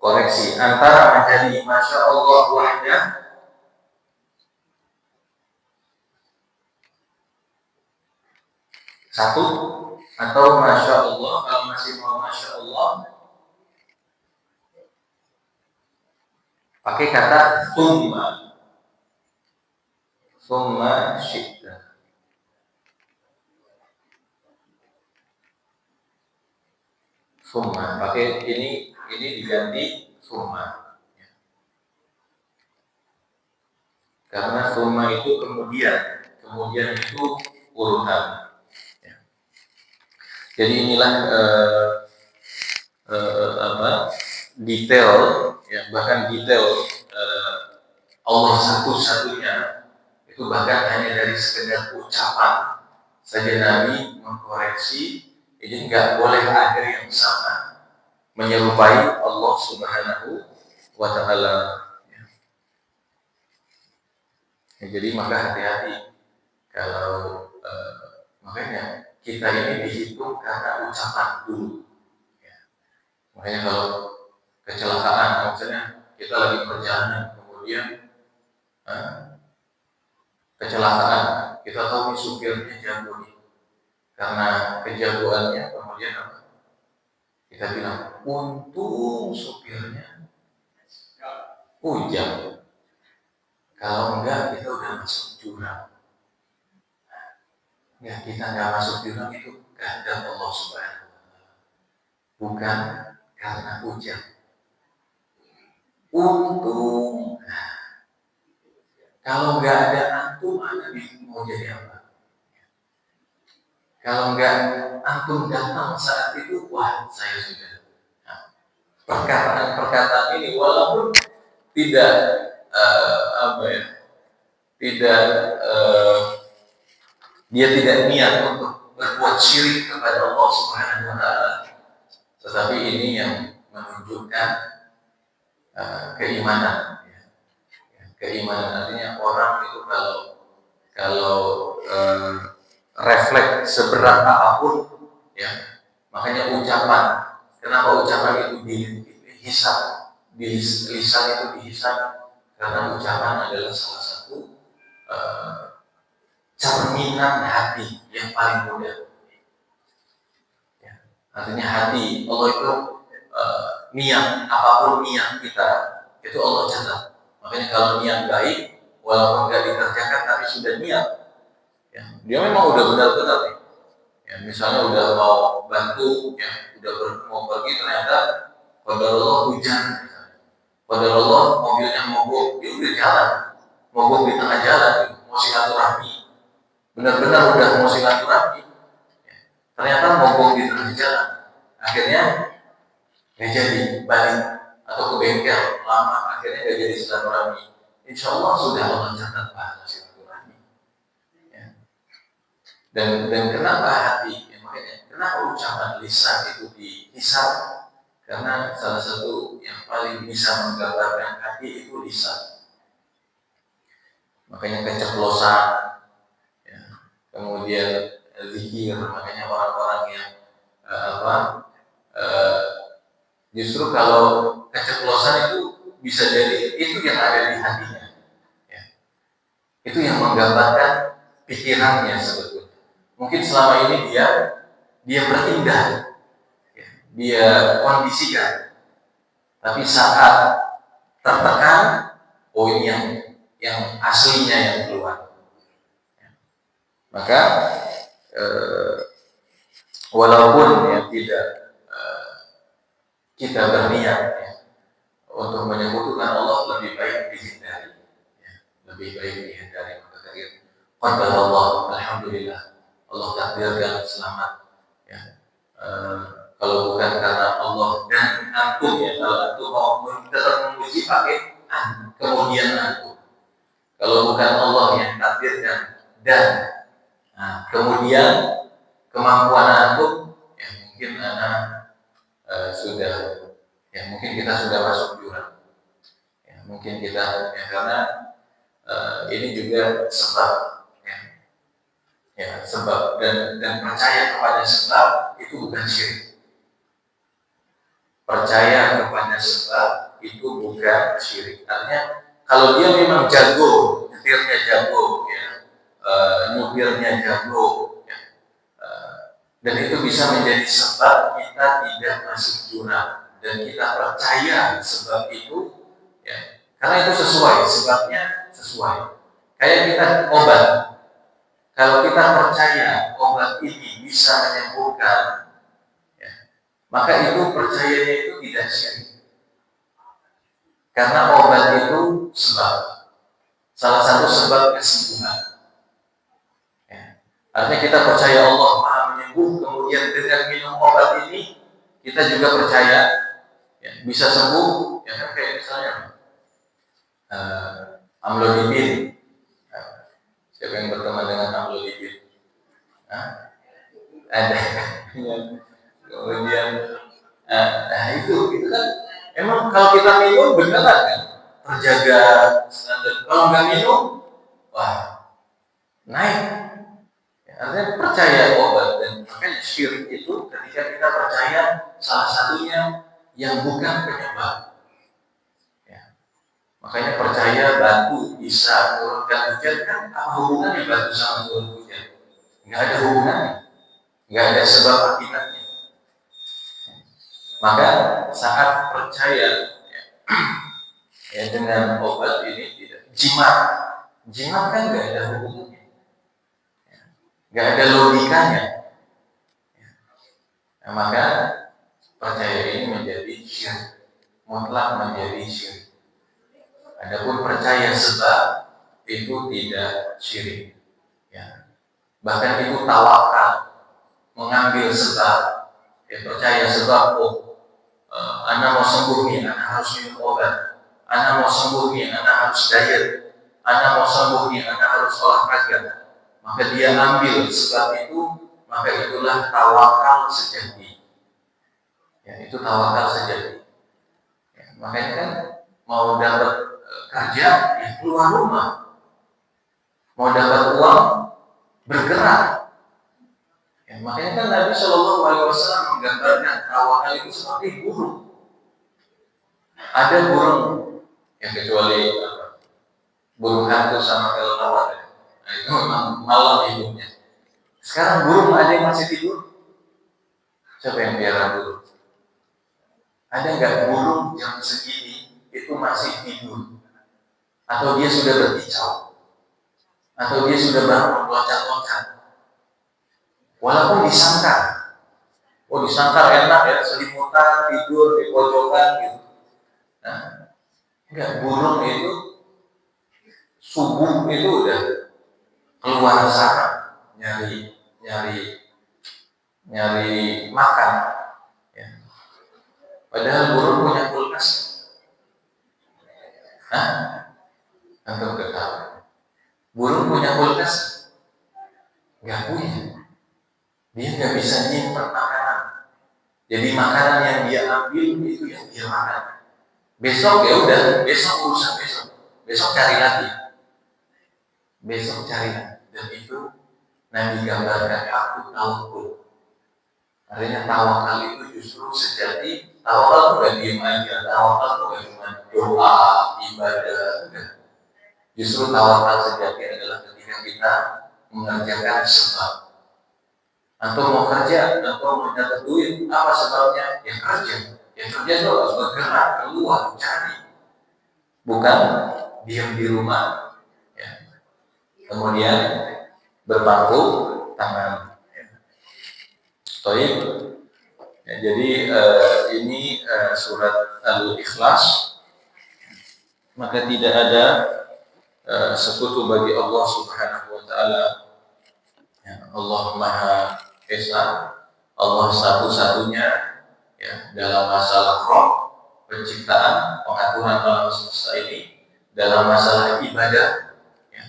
koreksi antara menjadi masya Allah wahda satu, atau masya Allah kalau masih mau masya Allah pakai kata thumma syi'ta. Thumma pakai ini diganti thumma. Karena thumma itu kemudian itu urutan. Jadi inilah detail, bahkan detail Allah satu-satunya itu bahkan hanya dari sekedar ucapan saja Nabi mengkoreksi. Jadi nggak boleh ada yang sama menyerupai Allah Subhanahu wa taala. Jadi maka hati-hati kalau makanya kita ini dihitung karena ucapan dulu. Makanya kalau kecelakaan, misalnya kita lagi perjalanan kemudian kecelakaan, kita tahu nih supirnya jago nih. Karena kejagoannya kemudian apa? Kita bilang untung supirnya ujang. Kalau enggak kita udah masuk jurang. Ya kita nggak masuk jurang itu kehendak Allah Subhanahu wa taala. Bukan karena ujang. Untung. Kalau nggak ada antum, Anda mau jadi apa? Kalau nggak antum datang saat itu, wah saya sudah perkataan ini walaupun tidak tidak dia tidak niat untuk berbuat syirik kepada Allah Subhanahu wa taala, tetapi ini yang menunjukkan keimanan. Keimanan artinya orang itu kalau refleks seberat apapun, ya, makanya ucapan. Kenapa ucapan itu dihisab, di lisan itu dihisab? Karena ucapan adalah salah satu cerminan hati yang paling mudah. Ya, artinya hati Allah itu niat, apapun niat kita itu Allah catat. Makanya kalau niat baik, walaupun nggak dikerjakan tapi sudah niat, ya, dia memang udah benar-benar nih. Ya, misalnya udah mau bantu, ya, mau pergi ternyata pada Allah hujan, pada Allah mobilnya mogok, dia udah jalan, mogok di tengah jalan, mau silaturahmi, benar-benar udah mau silaturahmi, ya, ternyata mogok di tengah jalan, akhirnya nggak jadi balik atau ke bengkel lama, akhirnya nggak jadi silaturahmi. Insya Allah sudah Allah catat pahala silaturahmi. Ya. Dan kenapa hati? Ya, makanya kenapa ucapan lisan itu dihisab? Karena salah satu yang paling bisa menggambarkan hati itu lisan. Makanya keceplosan, ya, kemudian zikir. Makanya orang-orang yang justru kalau keceplosan itu bisa jadi itu yang ada di hatinya, ya. Itu yang menggambarkan pikirannya sebetulnya. Mungkin selama ini dia berindah, ya, dia kondisikan, tapi saat tertekan, oh ini yang aslinya yang keluar. Ya. Maka walaupun ya tidak kita berniat, ya, untuk menyebutkan Allah, lebih baik dihindari, ya, lebih baik dihindari. Maka qadar Allah, alhamdulillah, Allah takdirkan selamat, ya. Kalau bukan karena Allah dan antum, ya, kalau antum mau memuji pakai kemudian antum. Kalau bukan Allah yang takdirkan dan kemudian kemampuan antum, ya mungkin mungkin kita sudah masuk jurang. Ya, mungkin kita, ya, karena ini juga sebab, ya sebab dan percaya kepada sebab itu bukan syirik. Percaya kepada sebab itu bukan syirik. Artinya kalau dia memang jago, nyetirnya jago, ya, nyupirnya jago, ya, dan itu bisa menjadi sebab kita tidak masuk jurang, dan kita percaya sebab itu, ya, karena itu sesuai, sebabnya sesuai. Kayak kita obat, kalau kita percaya obat ini bisa menyembuhkan, ya, maka itu percayanya itu tidak syirik. Karena obat itu sebab, salah satu sebab kesembuhan. Ya. Artinya kita percaya Allah Maha menyembuh, kemudian dengan minum obat ini kita juga percaya, ya, bisa sembuh. Ya kan, kayak misalnya amlodipin. Siapa yang berteman dengan amlodipin? Ada. Kemudian itu kan emang kalau kita minum beneran kan terjaga standar. Kalau nggak minum, wah, naik. Ya, artinya percaya obat, dan makanya syirik itu ketika kita percaya salah satunya yang bukan penyebab. Ya. Makanya percaya batu bisa menurunkan hujan, kan apa hubungannya batu sama turun hujan? Nggak ada hubungannya, nggak ada sebab akibatnya. Maka saat percaya, ya, dengan obat ini tidak jimat kan nggak ada hubungannya, nggak ada logikanya. Nah, maka percaya ini menjadi syirik, mutlak menjadi syirik. Adapun percaya sebab itu tidak syirik, ya. Bahkan itu tawakal, mengambil sebab, ya, percaya sebab, Ana mau sembuh nih, ana harus minum obat. Ana mau sembuh nih, ana harus diet. Ana mau sembuh nih, ana harus olahraga. Maka dia ambil sebab itu, maka itulah tawakal sejati. Ya, itu tawakal sejati. Ya, makanya kan mau dapat kerja, ya keluar rumah. Mau dapat uang, bergerak. Ya, makanya kan Nabi Shallallahu Alaihi Wasallam menggambarkan tawakal itu seperti burung. Ada burung, ya kecuali burung hantu sama kelelawar, nah, itu memang malam hidupnya. Sekarang burung ada yang masih tidur? Siapa yang biara burung? Ada nggak burung jam segini itu masih tidur? Atau dia sudah berkicau? Atau dia sudah bangun loncat-loncat? Walaupun disangkar, oh disangkar enak ya, selimutan, tidur di pojokan gitu. Nah, enggak, burung itu subuh itu udah keluar sana nyari makan. Ya. Padahal burung punya kulkas. Antum ketahui. Burung punya kulkas? Enggak punya. Dia nggak bisa nyimpen makanan. Jadi makanan yang dia ambil itu yang dia makan. Besok ya udah, besok urusan besok. Besok cari lagi. Besok cari lagi. Dan itu Nabi gambarkan aku tawakal. Artinya tawakal itu justru sejati. Tawakal bukan diem aja. Tawakal bukan cuma doa, ibadah. Justru tawakal sejati adalah ketika kita mengerjakan sebab. Atau mau kerja, atau mau dapat duit, apa sebabnya? Ya kerja. Ya kerja itu harus bergerak, keluar, cari. Bukan diam di rumah. Ya. Kemudian berpangku tangan. Ya. Ya, jadi ini surat Al-Ikhlas. Maka tidak ada sekutu bagi Allah Subhanahu wa Ta'ala. Ya, Allah Maha Esa, Allah satu-satunya ya, dalam masalah roh, penciptaan, pengaturan alam semesta ini, dalam masalah ibadah, ya.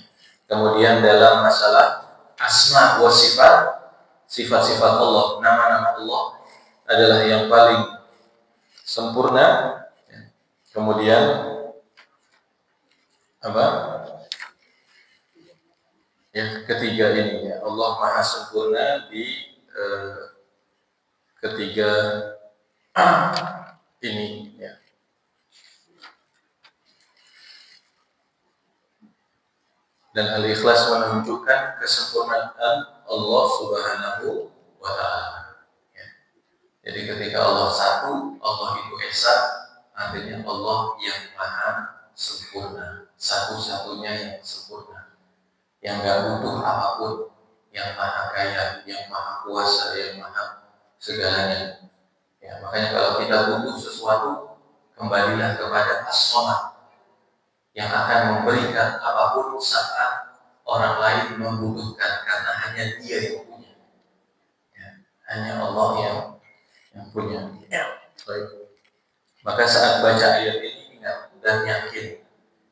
Kemudian dalam masalah asma wa sifat, sifat-sifat Allah, nama-nama Allah adalah yang paling sempurna. Ya. Kemudian apa? Ya, ketiga ini ya, Allah Maha sempurna di ketiga ini ya. Dan Al-Ikhlas menunjukkan kesempurnaan Allah Subhanahu wa Ta'ala. Ya. Jadi ketika Allah satu, Allah itu esa, artinya Allah yang maha sempurna, satu-satunya yang sempurna, yang gak butuh apapun, yang maha kaya, yang maha kuasa, yang maha segalanya. Ya, makanya kalau kita butuh sesuatu, kembalilah kepada As-Samad yang akan memberikan apapun saat orang lain membutuhkan, karena hanya Dia yang punya. Ya, hanya Allah yang punya. Ya. Baik. Maka saat baca ayat ini ingat dan yakin.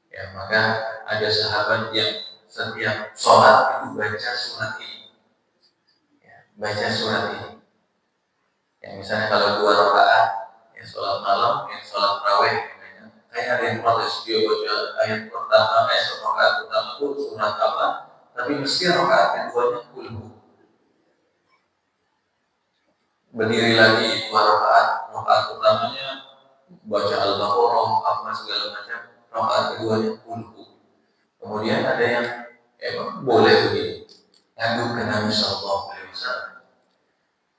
Ya, maka ada sahabat yang setiap sholat itu baca surat ini. Ya, baca surat ini. Ya, misalnya kalau 2 rakaat, ya sholat malam, ya sholat tarawih, kayak ada yang protes dia baca ayat pertama, rakaat pertama itu surat apa, tapi mesti rakaat keduanya kulhu. Berdiri lagi 2 rakaat pertamanya baca Al-Baqarah, apa segala macam, rakaat keduanya kulhu. Kemudian ada yang boleh begini, ngadu ke Nabi Sallallahu Alaihi Wasallam.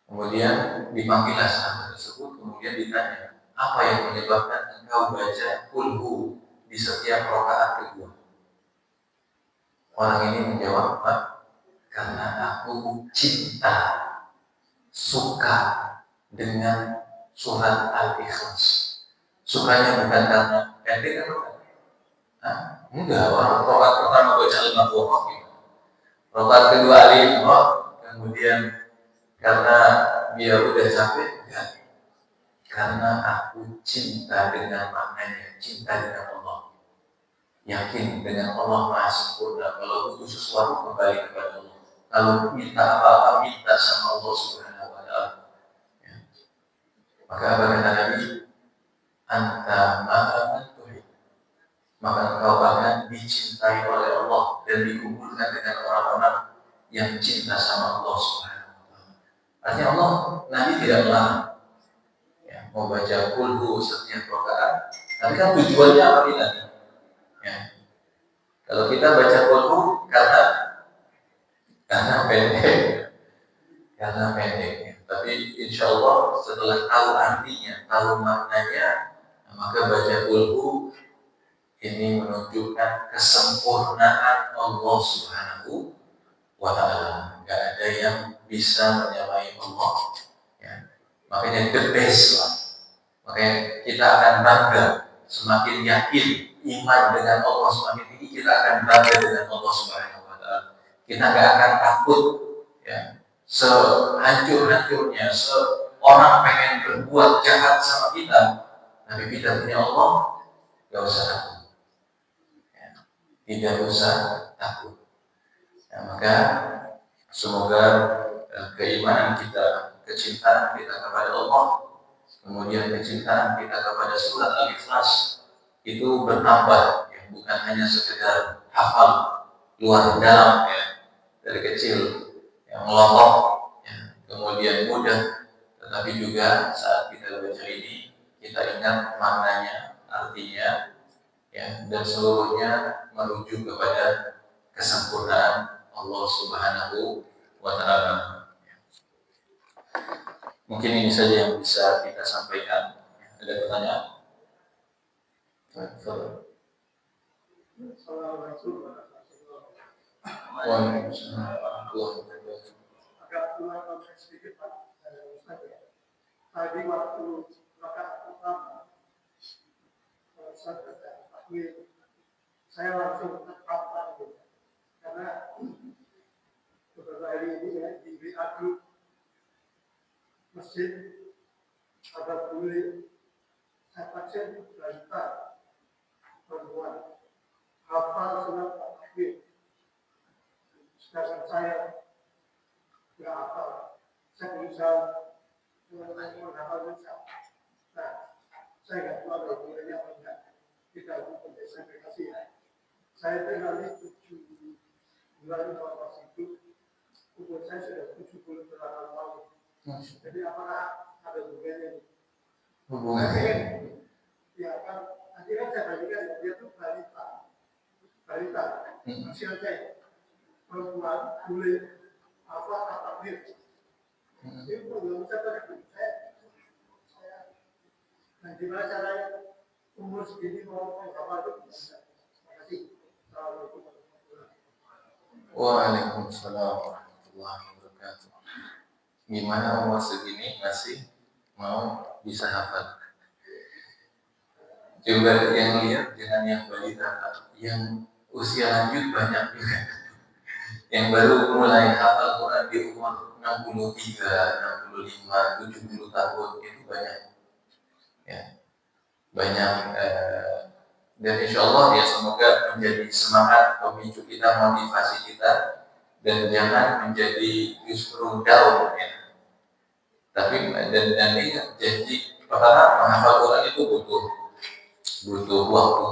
Kemudian dipanggillah sahabat tersebut, kemudian ditanya, apa yang menyebabkan engkau baca kulhu di setiap rakaat kedua? Orang ini menjawab, Pak, karena aku cinta, suka dengan surat Al-Ikhlas. Sukanya bukan karena pendek atau enggak, orang rakaat pertama baca Al-Baqarah gitu. Rakaat kedua Al-Imran, kemudian karena dia udah capek, enggak. karena aku cinta dengan maknanya, cinta dengan Allah. Yakin dengan Allah Maha Sempurna. Kalau butuh sesuatu kembali kepada Allah. Kalau minta apa-apa minta sama Allah Subhanahu wa Ta'ala. Ya. Maka apa kata Nabi? Anta ma'aman tuhib. Maka engkau akan dicintai oleh Allah dan dikumpulkan dengan orang-orang yang cinta sama Allah Subhanahu wa Ta'ala. Artinya Allah, Nabi tidak melarang ya, mau baca kulhu setiap rakaat. Tapi kan tujuannya apa tadi? Ya. Kalau kita baca kulhu karena pendek. Tapi insya Allah setelah tahu artinya, tahu maknanya, maka baca kulhu ini menunjukkan kesempurnaan Allah Subhanahu wa Ta'ala. Gak ada yang bisa menyamai Allah. Ya. Makanya the best lah. Makanya kita akan bangga, semakin yakin iman dengan Allah semakin tinggi, kita akan bangga dengan Allah Subhanahu wa Ta'ala. Kita gak akan takut ya, sehancur-hancurnya seorang pengen berbuat jahat sama kita, tapi kita punya Allah, gak usah takut ya, tidak usah takut ya. Maka semoga keimanan kita, kecintaan kita kepada Allah, kemudian kecintaan kita kepada surat Al-Ikhlas itu bertambah ya, bukan hanya sekedar hafal luar dalam ya, dari kecil yang melontok ya, kemudian mudah, tetapi juga saat kita baca ini kita ingat maknanya, artinya ya, dan seluruhnya merujuk kepada kesempurnaan Allah Subhanahu wa Ta'ala. Mungkin ini saja yang bisa kita sampaikan. Ada pertanyaan? Tadi waktu rakaat pertama saya langsung terpapar karena beberapa hari ini ya, di WA grup masjid ada bule pasien balita perempuan hafal surat Al-Kahfi, sedangkan saya nggak hafal. Saya berusaha menghafal bisa. Nah, saya nggak tahu kalau bolehnya apa enggak. Kita bukan desaplikasi. Saya tinggal di 7 bulan pas itu, umur saya sudah 78 tahun. Jadi apakah ada hubungannya? Hubungannya? Ya kan, nanti kan saya bagikan dia itu balita, usia saya perempuan boleh apa takbir. Itu belum saya tahu saya. Nah, gimana caranya umur segini mau apa itu? Terima kasih. Assalamualaikum. Waalaikumsalam warahmatullahi wabarakatuh. Gimana umur segini masih mau bisa hafal? Coba yang lihat jangan yang balita, yang usia lanjut banyak juga. Yang baru mulai hafal Quran di umur 63, 65, 70 tahun itu banyak. Ya, banyak dan insya Allah ya semoga menjadi semangat pemicu kita, motivasi kita, dan jangan menjadi justru down ya. Tapi dan ini janji pertama menghafal Quran itu butuh waktu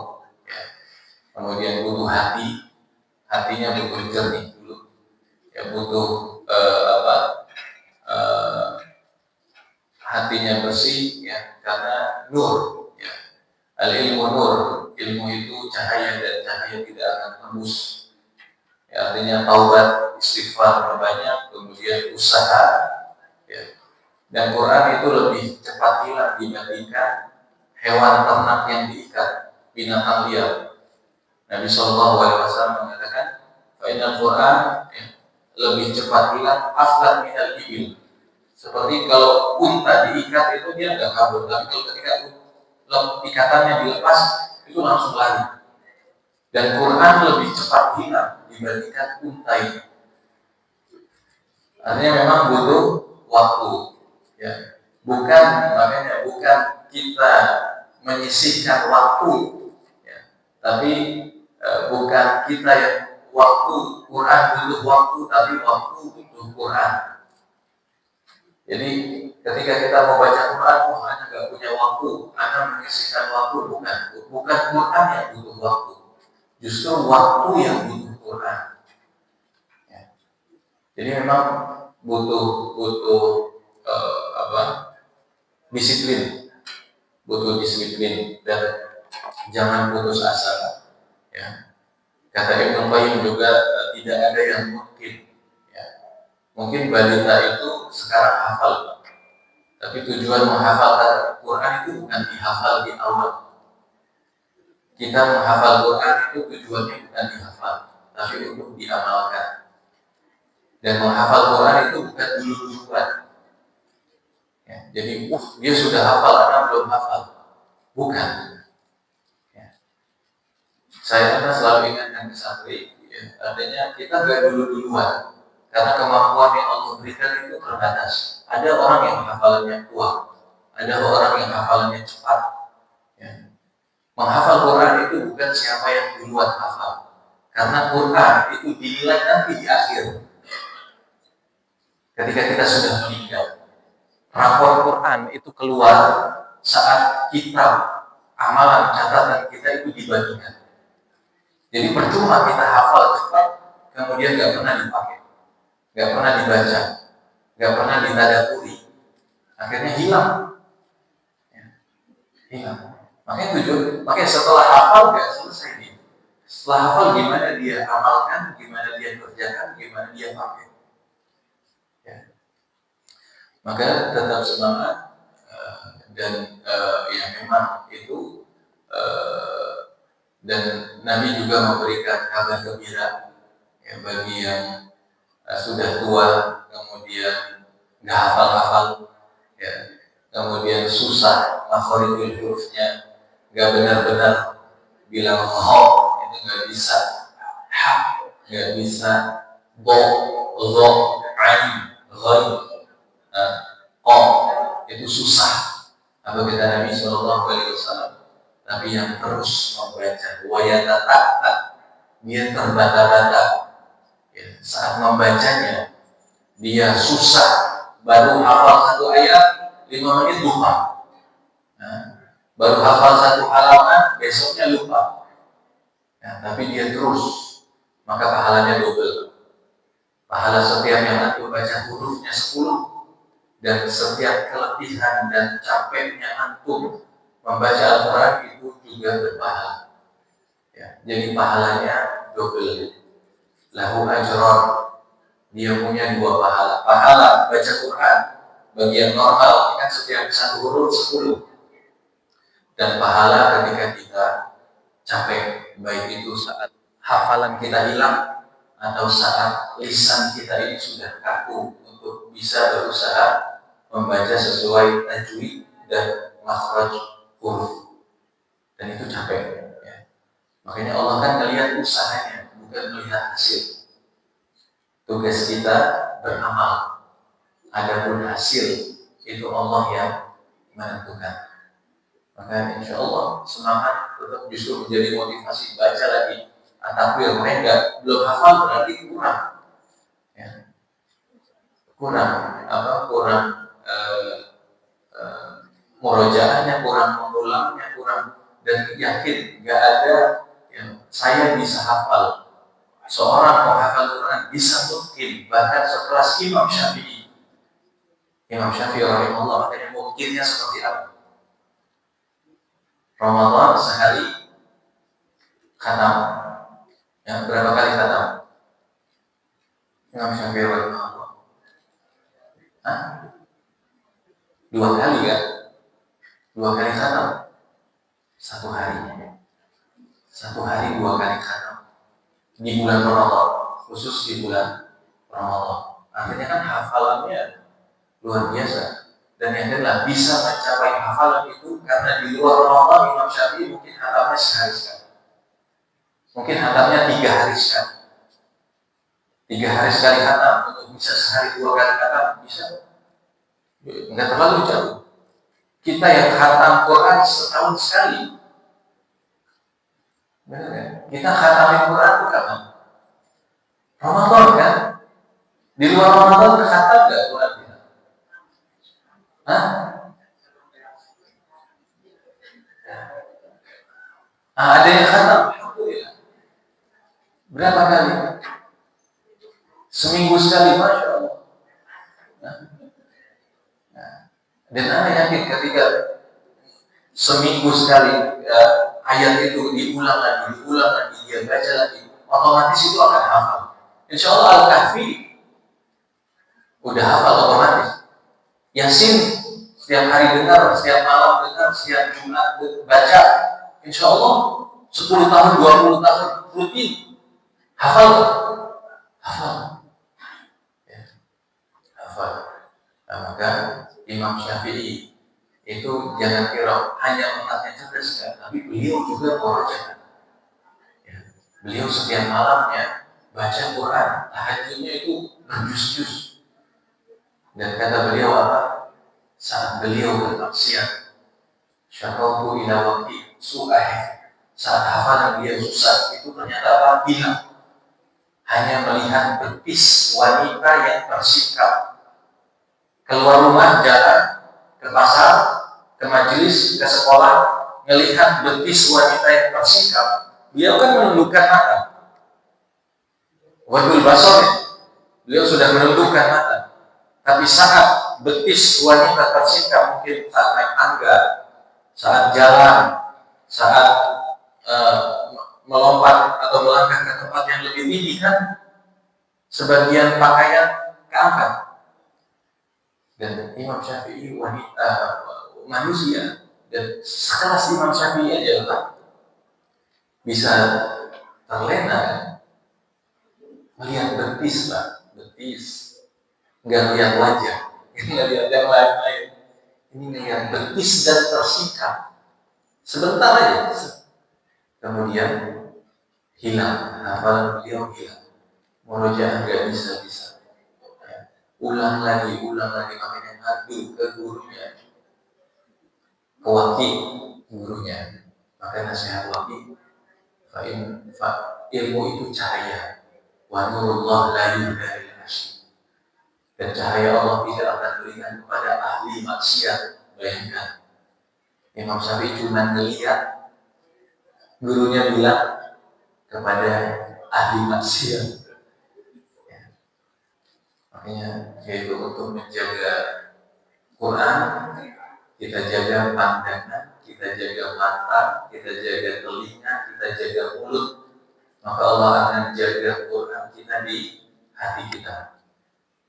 ya. Kemudian butuh hatinya butuh jernih dulu ya, butuh hatinya bersih ya, karena nur ya, al ilmu nur, ilmu itu cahaya dan cahaya tidak akan tembus ya. Artinya taubat, istighfar perbanyak, kemudian usaha ya. Dan Quran itu lebih cepat hilang dibandingkan hewan ternak yang diikat, binatang liar. Nabi SAW mengatakan, "Fa'inal Quran ya, lebih cepat hilang aflan minal ibil." Seperti kalau unta diikat itu dia nggak kabur, tapi kalau ketika ikatannya dilepas itu langsung lari. Dan Quran lebih cepat hilang dibandingkan unta ini. Artinya memang butuh waktu. Ya. Bukan, makanya bukan kita menyisihkan waktu, ya. Tapi bukan kita yang waktu Quran butuh waktu, tapi waktu butuh Quran. Jadi ketika kita mau baca Quran, hanya nggak punya waktu, hanya menyisihkan waktu, bukan Quran yang butuh waktu, justru waktu yang butuh Quran. Ya. Jadi memang butuh disiplin dan jangan putus asa. Ya. Kata Ibnu Qayyim juga tidak ada yang mungkin. Ya. Mungkin balita itu sekarang hafal, tapi tujuan menghafal Al-Quran itu bukan dihafal di awal. Kita menghafal Quran itu tujuannya bukan dihafal, tapi untuk diamalkan. Dan menghafal Quran itu bukan dulu-duluan. Ya, jadi, dia sudah hafal, anak belum hafal. Bukan. Ya. Saya selalu ingatkan ke santri, ya, artinya kita gak dulu-duluan. Karena kemampuan yang Allah berikan itu terbatas. Ada orang yang hafalannya kuat, ada orang yang hafalannya cepat. Ya. Menghafal Quran itu bukan siapa yang duluan hafal. Karena Quran itu dinilai nanti di akhir. Ketika kita sudah meninggal, rapor Quran itu keluar saat kitab amalan catatan kita itu dibandingkan. Jadi percuma kita hafal cepat, kemudian gak pernah dipakai, gak pernah dibaca, gak pernah ditadaburi, akhirnya hilang. Ya, hilang. Makanya setelah hafal gak selesai nih. Setelah hafal gimana dia amalkan, gimana dia kerjakan, gimana dia pakai. Ya. Maka tetap semangat dan ya memang itu dan Nabi juga memberikan kabar gembira ya, bagi yang sudah tua, kemudian nggak hafal-hafal, ya, kemudian susah makhorijul hurufnya, nggak benar-benar bilang ho itu nggak bisa, ha nggak bisa, do, ain, ghain, q itu susah. Apa kata Nabi Shallallahu Alaihi Wasallam? Tapi yang terus membaca, wayatata, dia terbata-bata. Ya, saat membacanya, dia susah, baru hafal satu ayat, 5 menit lupa. Nah, baru hafal satu halaman, besoknya lupa. Ya, tapi dia terus, maka pahalanya double. Pahala setiap yang antum baca hurufnya 10, dan setiap keletihan dan capeknya antum membaca Al-Quran itu juga berpahala. Ya, jadi pahalanya double. Lahu ajron, dia punya 2 pahala. Pahala baca Quran bagi yang normal kan setiap satu huruf 10. Dan pahala ketika kita capek, baik itu saat hafalan kita hilang atau saat lisan kita ini sudah kaku untuk bisa berusaha membaca sesuai tajwid dan makhraj huruf, dan itu capek. Ya. Makanya Allah kan melihat usahanya, bukan melihat hasil. Tugas kita beramal, adapun hasil itu Allah yang menentukan. Maka insya Allah semangat tetap justru menjadi motivasi, baca lagi. Takbir mereka belum hafal berarti kurang. Ya. Kurang murojaahnya, kurang mengulangnya, kurang, dan yakin nggak ada yang saya bisa hafal. Seorang penghafal Quran bisa mungkin bahkan sekelas Imam Syafi'i. Imam Syafi'i rahimahullah, makanya mungkinnya seperti apa? Ramadan sehari khatam, yang berapa kali khatam? Imam Syafi'i rahimahullah, 2 kali kan? 2 kali khatam, 1 hari. 1 hari 2 kali khatam di bulan Ramadan, khusus di bulan Ramadan. Artinya kan hafalannya luar biasa. Dan yang kedua, bisa mencapai hafalan itu karena di luar Ramadan Imam Syafi'i mungkin khatamnya sehari sekali, mungkin khatamnya 3 hari sekali. 3 hari sekali khatam, untuk bisa sehari 2 kali khatam bisa. Nggak terlalu jauh. Kita yang khatam Quran setahun sekali. Benar kan? Kita khatamin Quran itu kapan? Ramadan kan? Di luar Ramadan khatam nggak Quran kita? Hah? Ada yang khatam? Alhamdulillah. Berapa kali? Seminggu sekali, Masya Allah. Dan Anda yakin ketika seminggu sekali ayat itu diulang lagi, dia baca lagi, otomatis itu akan hafal. Insya Allah Al-Kahfi udah hafal otomatis. Yasin setiap hari dengar, setiap malam dengar, setiap Jumat baca. Insya Allah 10 tahun, 20 tahun rutin hafal. Ya, hafal. Nah, maka Imam Syafi'i itu jangan kira hanya otaknya cerdas, tapi beliau juga murojaah. Ya, beliau setiap malamnya baca Quran, tahajudnya itu berjus-jus. Dan kata beliau apa? Saat beliau bermaksiat, syakautu ila waqti su'ah. Saat hafalan dia susah, itu ternyata apa? Hilang. Hanya melihat betis wanita yang bersikap keluar rumah, jalan ke pasar, ke majelis, ke sekolah, melihat betis wanita yang bersikap, beliau kan menundukkan mata. Wadul basar, beliau sudah menundukkan mata. Tapi saat betis wanita bersikap, mungkin saat naik tangga, saat jalan, saat melompat atau melangkah ke tempat yang lebih tinggi, kan sebagian pakaian keangkat. Dan Imam Syafi'i wanita manusia, dan sekelas Imam Syafi'i aja lah bisa terlena melihat betis, Pak, betis, nggak lihat wajah, nggak lihat yang lain-lain. Ini lihat betis dan tersikap sebentar aja, kemudian hilang, hafalan beliau hilang, murojaah nggak bisa. Ulang lagi, makanya ngadu ke gurunya, ke wakil gurunya. Maka nasihat wakil, ilmu itu cahaya, wa nurullah la yuhda lil asy. Dan cahaya Allah tidak akan berikan kepada ahli maksiat. Bayangkan, Imam Syafi'i cuma melihat gurunya bilang kepada ahli maksiat. Makanya yaitu untuk menjaga Quran, kita jaga pandangan, kita jaga mata, kita jaga telinga, kita jaga mulut. Maka Allah akan jaga Quran kita di hati kita,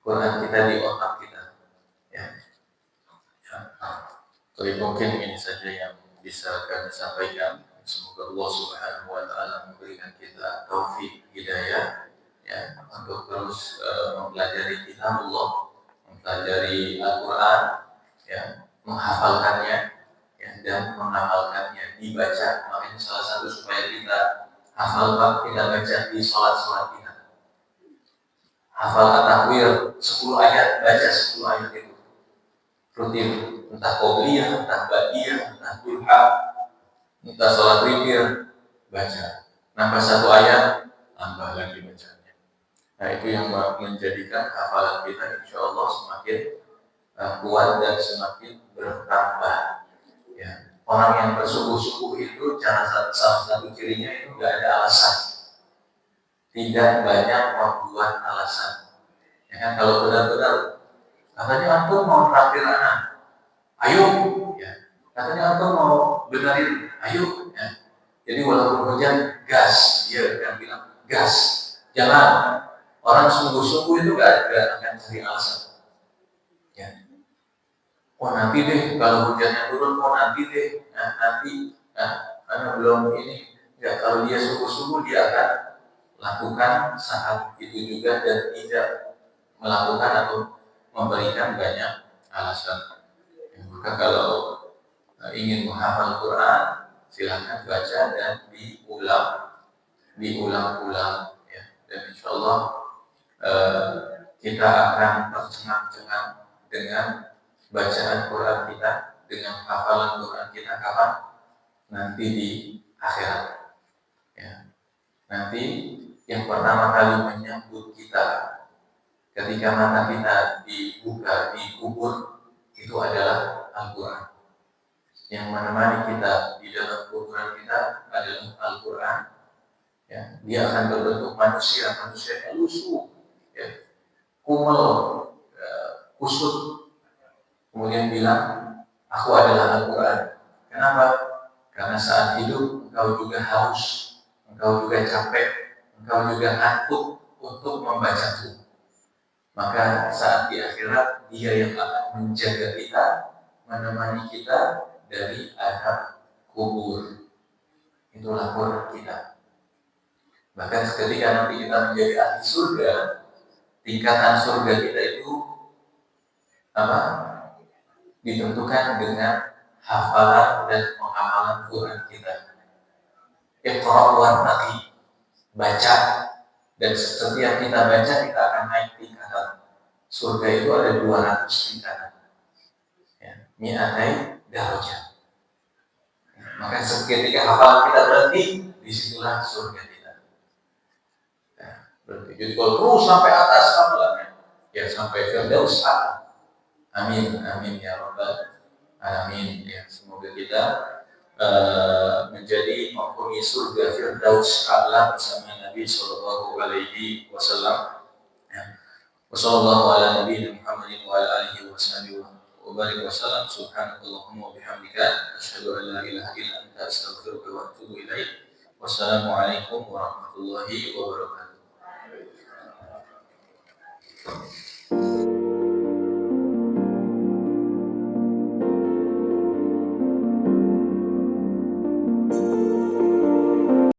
Quran kita di otak kita. Ya. Jadi mungkin ini saja yang bisa kami sampaikan. Semoga Allah Subhanahu wa Ta'ala memberikan kita taufik hidayah, ya, untuk terus mempelajari kitab Allah, mempelajari Al-Quran, ya, menghafalkannya, ya, dan mengamalkannya, dibaca. Makanya salah satu supaya kita hafal, kita baca di sholat kita. Hafal at-takwir 10 ayat, baca 10 ayat itu rutin, entah qobliyah, entah ba'diyah, entah duha, entah sholat witir, baca. Nambah 1 ayat, tambah lagi bacanya. Nah, itu yang menjadikan hafalan kita insya Allah semakin kuat dan semakin bertambah. Ya. Orang yang bersungguh-sungguh itu salah satu cirinya itu nggak ada alasan, tidak banyak membuat alasan. Ya kan, kalau benar-benar katanya antum mau traktir anak, ayo, ya. Katanya antum mau benerin, ayo, ya. Jadi walaupun hujan, gas, dia akan bilang gas, jalan. Orang sungguh-sungguh itu gak akan cari alasan. Ya. Oh nanti deh, kalau hujannya turun, nanti deh, karena belum ini. Ya, kalau dia sungguh-sungguh, dia akan lakukan saat itu juga dan tidak melakukan atau memberikan banyak alasan. Ya, maka kalau ingin menghafal Quran, silakan baca dan diulang-ulang, ya. Dan insya Allah kita akan tercengang-cengang dengan bacaan Quran kita, dengan hafalan Quran kita kapan? Nanti di akhirat. Ya. Nanti yang pertama kali menyambut kita ketika mata kita dibuka di kubur itu adalah Al-Quran. Yang menemani kita di dalam kuburan kita adalah Al-Quran. Ya. Dia akan berbentuk manusia yang lusuh, ya, kumel, kusut. Kemudian bilang, aku adalah Al-Quran. Kenapa? Karena saat hidup engkau juga haus, engkau juga capek, engkau juga ngantuk untuk membacaku. Maka saat di akhirat dia yang akan menjaga kita, menemani kita dari azab kubur. Itulah Quran kita. Bahkan ketika nanti kita menjadi ahli surga, tingkatan surga kita itu apa? Ditentukan dengan hafalan dan pengamalan Quran kita. Iqra wartaqi, baca, dan setiap kita baca kita akan naik tingkatan. Surga itu ada 200 tingkatan. Ya, mi'atai darajat. Maka ketika hafalan kita berhenti, disitulah surga kita. Ya, berhenti. Jadi kalau terus sampai atas hafalannya, ya sampai Firdaus. Amin, amin ya rabbal alamin. Ya, semoga kita menjadi penghuni surga Firdaus a'la bersama Nabi sallallahu alaihi wasallam. Ya. Wassallallahu ala nabiyina Muhammadin wa ala alihi washabihi wa barik wasallam. Subhanakallahumma wa bihamdika asyhadu an la ilaha illa anta astaghfiruka wa atubu ilaik. Wassalamualaikum warahmatullahi wabarakatuh.